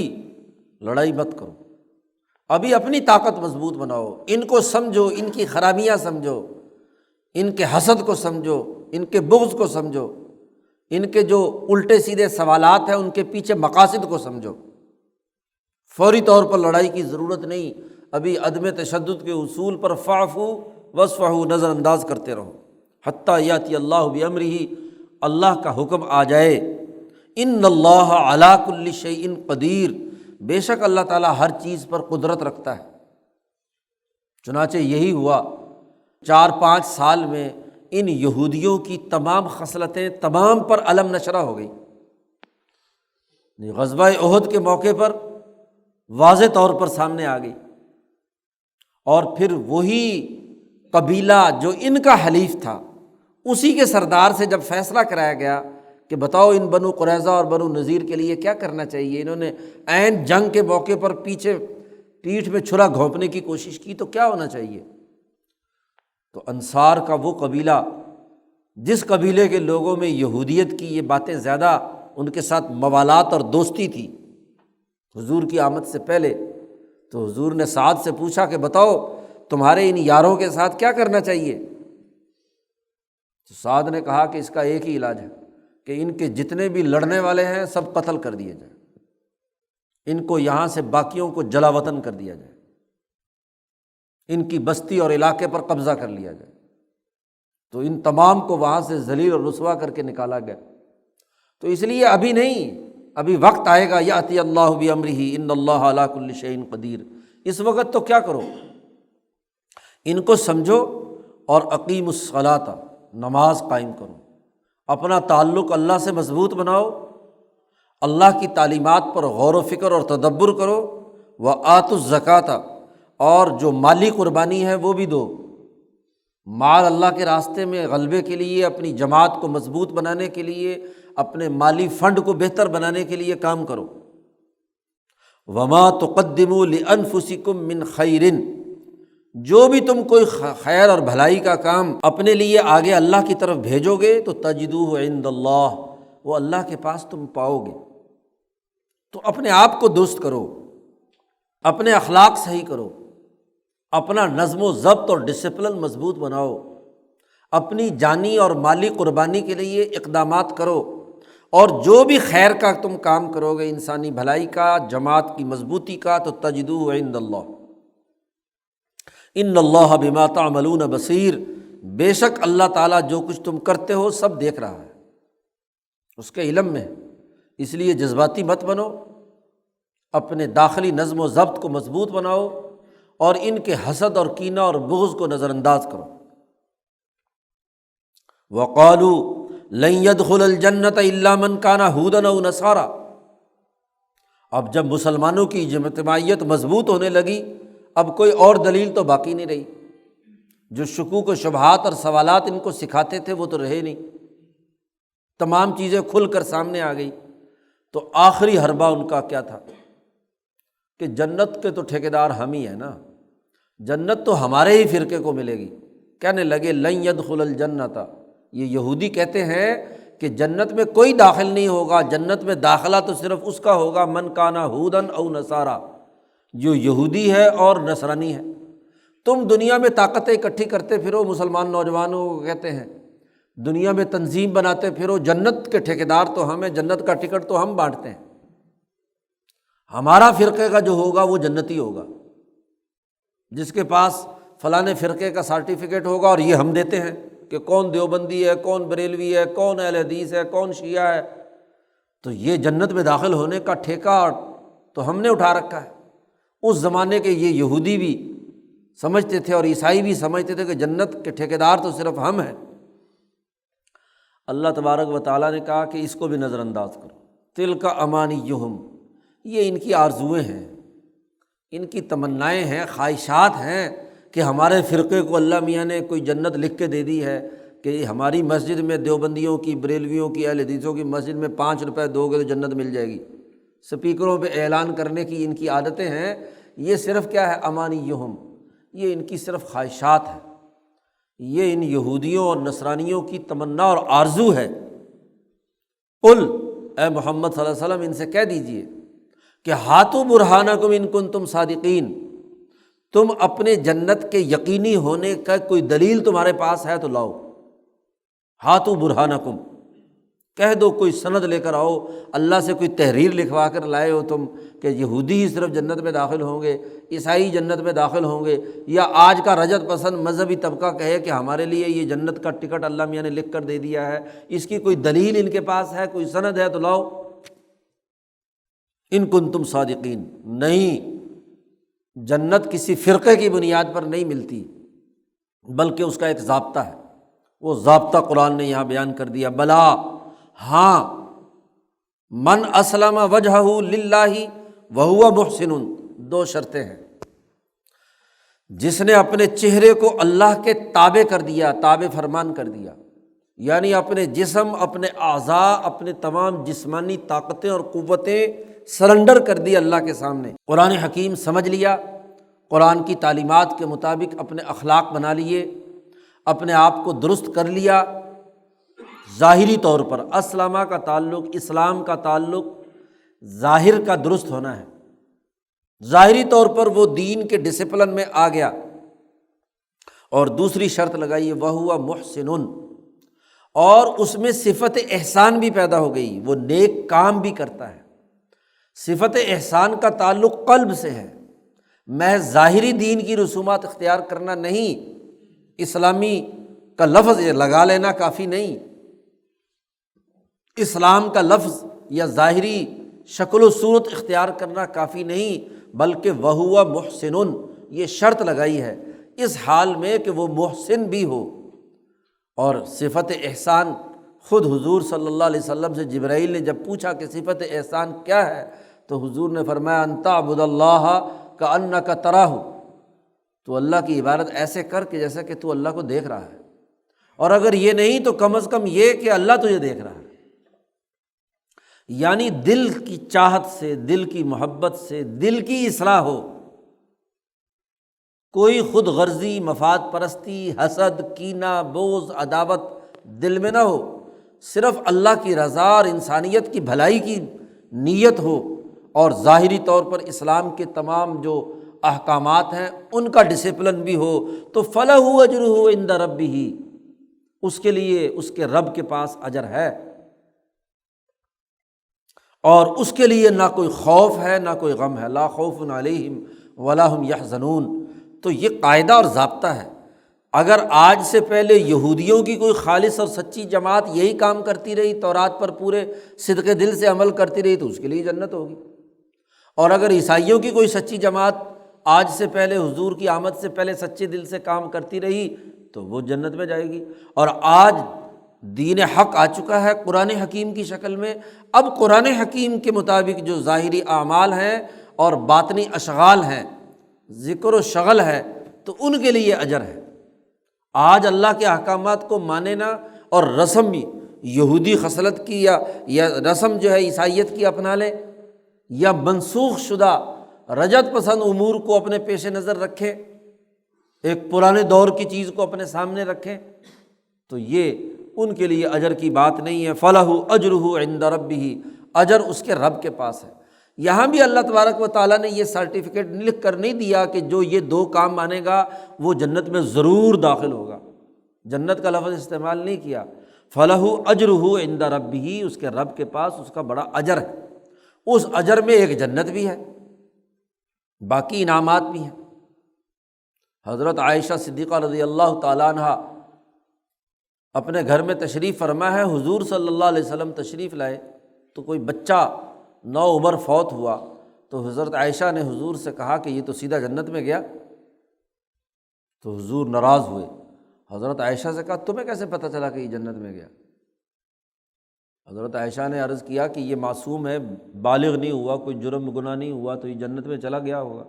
لڑائی مت کرو، ابھی اپنی طاقت مضبوط بناؤ، ان کو سمجھو، ان کی خرابیاں سمجھو، ان کے حسد کو سمجھو، ان کے بغض کو سمجھو، ان کے جو الٹے سیدھے سوالات ہیں ان کے پیچھے مقاصد کو سمجھو۔ فوری طور پر لڑائی کی ضرورت نہیں، ابھی عدم تشدد کے اصول پر فاعفوا واصفحوا نظر انداز کرتے رہو حتیٰ یاتی اللہ بامرہ، اللہ کا حکم آ جائے۔ ان اللہ علی کل شیء قدیر، بے شک اللہ تعالیٰ ہر چیز پر قدرت رکھتا ہے۔ چنانچہ یہی ہوا، 4-5 سال میں ان یہودیوں کی تمام خصلتیں تمام پر علم نشرہ ہو گئی۔ غزوہ احد کے موقع پر واضح طور پر سامنے آ گئی، اور پھر وہی قبیلہ جو ان کا حلیف تھا اسی کے سردار سے جب فیصلہ کرایا گیا کہ بتاؤ ان بنو قریظہ اور بنو نذیر کے لیے کیا کرنا چاہیے، انہوں نے عین جنگ کے موقع پر پیٹھ میں چھرا گھونپنے کی کوشش کی، تو کیا ہونا چاہیے؟ تو انصار کا وہ قبیلہ جس قبیلے کے لوگوں میں یہودیت کی یہ باتیں زیادہ ان کے ساتھ موالات اور دوستی تھی حضور کی آمد سے پہلے، تو حضور نے سعد سے پوچھا کہ بتاؤ تمہارے ان یاروں کے ساتھ کیا کرنا چاہیے؟ تو سعد نے کہا کہ اس کا ایک ہی علاج ہے کہ ان کے جتنے بھی لڑنے والے ہیں سب قتل کر دیے جائیں، ان کو یہاں سے باقیوں کو جلا وطن کر دیا جائے، ان کی بستی اور علاقے پر قبضہ کر لیا جائے۔ تو ان تمام کو وہاں سے ذلیل اور رسوا کر کے نکالا گیا۔ تو اس لیے ابھی نہیں، ابھی وقت آئے گا، یأتی اللہ بامرہ ان اللہ علی کل شیء قدیر۔ اس وقت تو کیا کرو، ان کو سمجھو اور اقیموا الصلاۃ، نماز قائم کرو، اپنا تعلق اللہ سے مضبوط بناؤ، اللہ کی تعلیمات پر غور و فکر اور تدبر کرو، وآتوا الزکوٰۃ، اور جو مالی قربانی ہے وہ بھی دو۔ مال اللہ کے راستے میں غلبے کے لیے، اپنی جماعت کو مضبوط بنانے کے لیے، اپنے مالی فنڈ کو بہتر بنانے کے لیے کام کرو۔ وما تقدموا لانفسکم من خیر، جو بھی تم کوئی خیر اور بھلائی کا کام اپنے لیے آگے اللہ کی طرف بھیجو گے تو تجدوہ عند اللہ، وہ اللہ کے پاس تم پاؤ گے۔ تو اپنے آپ کو درست کرو، اپنے اخلاق صحیح کرو، اپنا نظم و ضبط اور ڈسپلن مضبوط بناؤ، اپنی جانی اور مالی قربانی کے لیے اقدامات کرو، اور جو بھی خیر کا تم کام کرو گے، انسانی بھلائی کا، جماعت کی مضبوطی کا، تو تجدوہ عند اللہ، ان اللہ بما تعملون بصیر، بے شک اللہ تعالیٰ جو کچھ تم کرتے ہو سب دیکھ رہا ہے، اس کے علم میں۔ اس لیے جذباتی مت بنو، اپنے داخلی نظم و ضبط کو مضبوط بناؤ، اور ان کے حسد اور کینہ اور بغض کو نظر انداز کرو۔ وقالوا لن يدخل الجنۃ الا من كان هودا او نصارى، اب جب مسلمانوں کی اجتماعیت مضبوط ہونے لگی، اب کوئی اور دلیل تو باقی نہیں رہی، جو شکوک و شبہات اور سوالات ان کو سکھاتے تھے وہ تو رہے نہیں، تمام چیزیں کھل کر سامنے آ گئی۔ تو آخری حربہ ان کا کیا تھا کہ جنت کے تو ٹھیکیدار ہم ہی ہیں نا، جنت تو ہمارے ہی فرقے کو ملے گی۔ کہنے لگے لن يدخل الجنۃ، یہ یہودی کہتے ہیں کہ جنت میں کوئی داخل نہیں ہوگا، جنت میں داخلہ تو صرف اس کا ہوگا من کان ہودا او نصارا، جو یہودی ہے اور نصرانی ہے۔ تم دنیا میں طاقتیں اکٹھی کرتے پھرو، مسلمان نوجوانوں کو کہتے ہیں، دنیا میں تنظیم بناتے پھرو، جنت کے ٹھیکیدار تو ہم ہیں، جنت کا ٹکٹ تو ہم بانٹتے ہیں، ہمارا فرقے کا جو ہوگا وہ جنتی ہوگا، جس کے پاس فلاں فرقے کا سرٹیفکیٹ ہوگا، اور یہ ہم دیتے ہیں کہ کون دیوبندی ہے، کون بریلوی ہے، کون اہل حدیث ہے، کون شیعہ ہے، تو یہ جنت میں داخل ہونے کا ٹھیکہ تو ہم نے اٹھا رکھا ہے۔ اس زمانے کے یہ یہودی بھی سمجھتے تھے اور عیسائی بھی سمجھتے تھے کہ جنت کے ٹھیکیدار تو صرف ہم ہیں۔ اللہ تبارک و تعالیٰ نے کہا کہ اس کو بھی نظر انداز کرو، تلک امانیہم، یہ ان کی آرزوئیں ہیں، ان کی تمنائیں ہیں، خواہشات ہیں کہ ہمارے فرقے کو اللہ میاں نے کوئی جنت لکھ کے دے دی ہے کہ ہماری مسجد میں دیوبندیوں کی، بریلویوں کی، اہل حدیثوں کی مسجد میں 5 روپے دو گے تو جنت مل جائے گی، سپیکروں پہ اعلان کرنے کی ان کی عادتیں ہیں۔ یہ صرف کیا ہے؟ امانیہم، یہ ان کی صرف خواہشات ہے، یہ ان یہودیوں اور نصرانیوں کی تمنا اور آرزو ہے۔ قل، اے محمد صلی اللہ علیہ وسلم ان سے کہہ دیجئے کہ ہاتوا برہانکم ان کنتم صادقین، تم اپنے جنت کے یقینی ہونے کا کوئی دلیل تمہارے پاس ہے تو لاؤ۔ ہاتوا برہانکم، کہہ دو، کوئی سند لے کر آؤ، اللہ سے کوئی تحریر لکھوا کر لائے ہو تم کہ یہودی ہی صرف جنت میں داخل ہوں گے، عیسائی جنت میں داخل ہوں گے، یا آج کا رجت پسند مذہبی طبقہ کہے کہ ہمارے لیے یہ جنت کا ٹکٹ اللہ میاں نے لکھ کر دے دیا ہے، اس کی کوئی دلیل ان کے پاس ہے، کوئی سند ہے تو لاؤ۔ ان کنتم صادقین، نہیں، جنت کسی فرقے کی بنیاد پر نہیں ملتی، بلکہ اس کا ایک ضابطہ ہے، وہ ضابطہ قرآن نے یہاں بیان کر دیا۔ بلا، ہاں، من اسلم وجہہ للہ وہو محسن، 2 شرطیں ہیں۔ جس نے اپنے چہرے کو اللہ کے تابع کر دیا، تابع فرمان کر دیا، یعنی اپنے جسم، اپنے اعضاء، اپنے تمام جسمانی طاقتیں اور قوتیں سرنڈر کر دی اللہ کے سامنے، قرآن حکیم سمجھ لیا، قرآن کی تعلیمات کے مطابق اپنے اخلاق بنا لیے، اپنے آپ کو درست کر لیا۔ ظاہری طور پر اسلامہ کا تعلق، اسلام کا تعلق ظاہر کا درست ہونا ہے، ظاہری طور پر وہ دین کے ڈسپلن میں آ گیا۔ اور دوسری شرط لگائی وہو محسن، اور اس میں صفت احسان بھی پیدا ہو گئی، وہ نیک کام بھی کرتا ہے۔ صفت احسان کا تعلق قلب سے ہے، محض ظاہری دین کی رسومات اختیار کرنا نہیں، اسلامی کا لفظ لگا لینا کافی نہیں، اسلام کا لفظ یا ظاہری شکل و صورت اختیار کرنا کافی نہیں، بلکہ وہو محسن، یہ شرط لگائی ہے اس حال میں کہ وہ محسن بھی ہو۔ اور صفت احسان خود حضور صلی اللہ علیہ وسلم سے جبرائیل نے جب پوچھا کہ صفت احسان کیا ہے تو حضور نے فرمایا ان تعبد اللہ کأنک تراہ، تو اللہ کی عبادت ایسے کر کہ جیسا کہ تو اللہ کو دیکھ رہا ہے، اور اگر یہ نہیں تو کم از کم یہ کہ اللہ تجھے دیکھ رہا ہے۔ یعنی دل کی چاہت سے، دل کی محبت سے، دل کی اصلاح ہو، کوئی خود غرضی، مفاد پرستی، حسد، کینہ، بغض، عداوت دل میں نہ ہو، صرف اللہ کی رضا اور انسانیت کی بھلائی کی نیت ہو، اور ظاہری طور پر اسلام کے تمام جو احکامات ہیں ان کا ڈسپلن بھی ہو، تو فَلَهُ أَجْرُهُ عِنْدَ رَبِّهِ، اس کے لیے اس کے رب کے پاس اجر ہے، اور اس کے لیے نہ کوئی خوف ہے نہ کوئی غم ہے، لا خوف علیہم ولا هم يحزنون۔ تو یہ قاعدہ اور ضابطہ ہے۔ اگر آج سے پہلے یہودیوں کی کوئی خالص اور سچی جماعت یہی کام کرتی رہی، تورات پر پورے صدق دل سے عمل کرتی رہی، تو اس کے لیے جنت ہوگی، اور اگر عیسائیوں کی کوئی سچی جماعت آج سے پہلے حضور کی آمد سے پہلے سچے دل سے کام کرتی رہی تو وہ جنت میں جائے گی۔ اور آج دین حق آ چکا ہے قرآن حکیم کی شکل میں، اب قرآن حکیم کے مطابق جو ظاہری اعمال ہیں اور باطنی اشغال ہیں، ذکر و شغل ہے، تو ان کے لیے اجر ہے۔ آج اللہ کے احکامات کو مانے نا اور رسم یہودی خصلت کی یا رسم جو ہے عیسائیت کی اپنا لے، یا منسوخ شدہ رجت پسند امور کو اپنے پیش نظر رکھے، ایک پرانے دور کی چیز کو اپنے سامنے رکھیں، تو یہ ان کے لیے اجر کی بات نہیں ہے۔ فَلَهُ أَجْرُهُ عِنْدَ رَبِّهِ، اجر اس کے رب کے پاس ہے۔ یہاں بھی اللہ تبارک و تعالیٰ نے یہ سرٹیفکیٹ لکھ کر نہیں دیا کہ جو یہ 2 کام مانے گا وہ جنت میں ضرور داخل ہوگا، جنت کا لفظ استعمال نہیں کیا۔ فَلَهُ أَجْرُهُ عِنْدَ رَبِّهِ، اس کے رب کے پاس اس کا بڑا اجر ہے، اس اجر میں ایک جنت بھی ہے، باقی انعامات بھی ہیں۔ حضرت عائشہ صدیقہ رضی اللہ تعالیٰ عنہ اپنے گھر میں تشریف فرما ہے، حضور صلی اللہ علیہ وسلم تشریف لائے تو کوئی بچہ نوعمر فوت ہوا، تو حضرت عائشہ نے حضور سے کہا کہ یہ تو سیدھا جنت میں گیا، تو حضور ناراض ہوئے۔ حضرت عائشہ سے کہا تمہیں کیسے پتہ چلا کہ یہ جنت میں گیا؟ حضرت عائشہ نے عرض کیا کہ یہ معصوم ہے، بالغ نہیں ہوا، کوئی جرم گناہ نہیں ہوا، تو یہ جنت میں چلا گیا ہوگا۔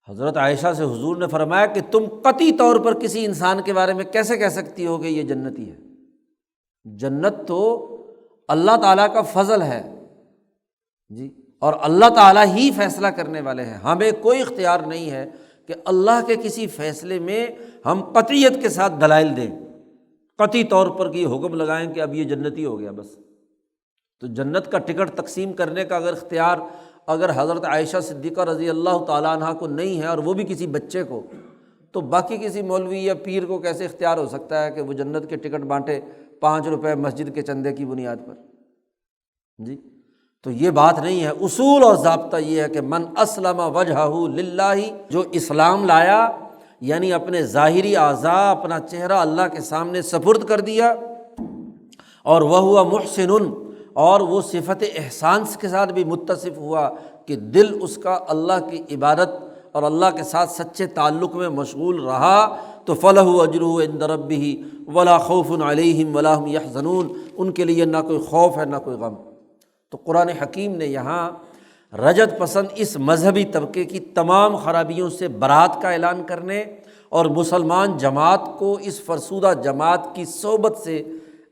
حضرت عائشہ سے حضور نے فرمایا کہ تم قطعی طور پر کسی انسان کے بارے میں کیسے کہہ سکتی ہو کہ یہ جنتی ہے؟ جنت تو اللہ تعالیٰ کا فضل ہے جی، اور اللہ تعالیٰ ہی فیصلہ کرنے والے ہیں، ہمیں کوئی اختیار نہیں ہے کہ اللہ کے کسی فیصلے میں ہم قطعیت کے ساتھ دلائل دیں، قطعی طور پر کہ یہ حکم لگائیں کہ اب یہ جنتی ہو گیا بس۔ تو جنت کا ٹکٹ تقسیم کرنے کا اگر اختیار اگر حضرت عائشہ صدیقہ رضی اللہ تعالیٰ عنہ کو نہیں ہے، اور وہ بھی کسی بچے کو، تو باقی کسی مولوی یا پیر کو کیسے اختیار ہو سکتا ہے کہ وہ جنت کے ٹکٹ بانٹے 5 روپے مسجد کے چندے کی بنیاد پر؟ جی، تو یہ بات نہیں ہے۔ اصول اور ضابطہ یہ ہے کہ من اسلم وجہہ للہ، جو اسلام لایا یعنی اپنے ظاہری اعضاء، اپنا چہرہ اللہ کے سامنے سپرد کر دیا، اور وہ محسن، اور وہ صفت احسان کے ساتھ بھی متصف ہوا کہ دل اس کا اللہ کی عبادت اور اللہ کے ساتھ سچے تعلق میں مشغول رہا، تو فلہ اجرہ عند ربہ ولا خوف علیہم ولا هم یحزنون، ان کے لیے نہ کوئی خوف ہے نہ کوئی غم۔ تو قرآن حکیم نے یہاں رجت پسند اس مذہبی طبقے کی تمام خرابیوں سے برات کا اعلان کرنے اور مسلمان جماعت کو اس فرسودہ جماعت کی صحبت سے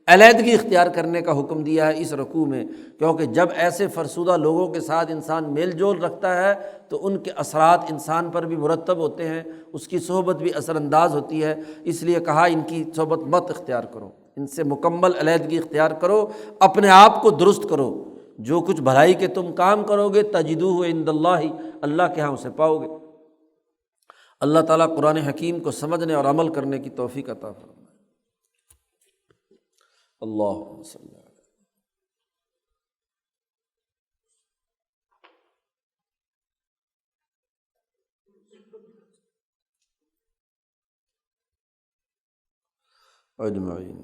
علیحدگی اختیار کرنے کا حکم دیا ہے اس رکوع میں، کیونکہ جب ایسے فرسودہ لوگوں کے ساتھ انسان میل جول رکھتا ہے تو ان کے اثرات انسان پر بھی مرتب ہوتے ہیں، اس کی صحبت بھی اثر انداز ہوتی ہے۔ اس لیے کہا ان کی صحبت مت اختیار کرو، ان سے مکمل علیحدگی اختیار کرو، اپنے آپ کو درست کرو، جو کچھ بھلائی کے تم کام کرو گے تجدوہ عند اللہ، اللہ کے ہاں اسے پاؤ گے۔ اللہ تعالیٰ قرآن حکیم کو سمجھنے اور عمل کرنے کی توفیق عطا فرمائے۔ اللہم صلی اللہ اجمعین۔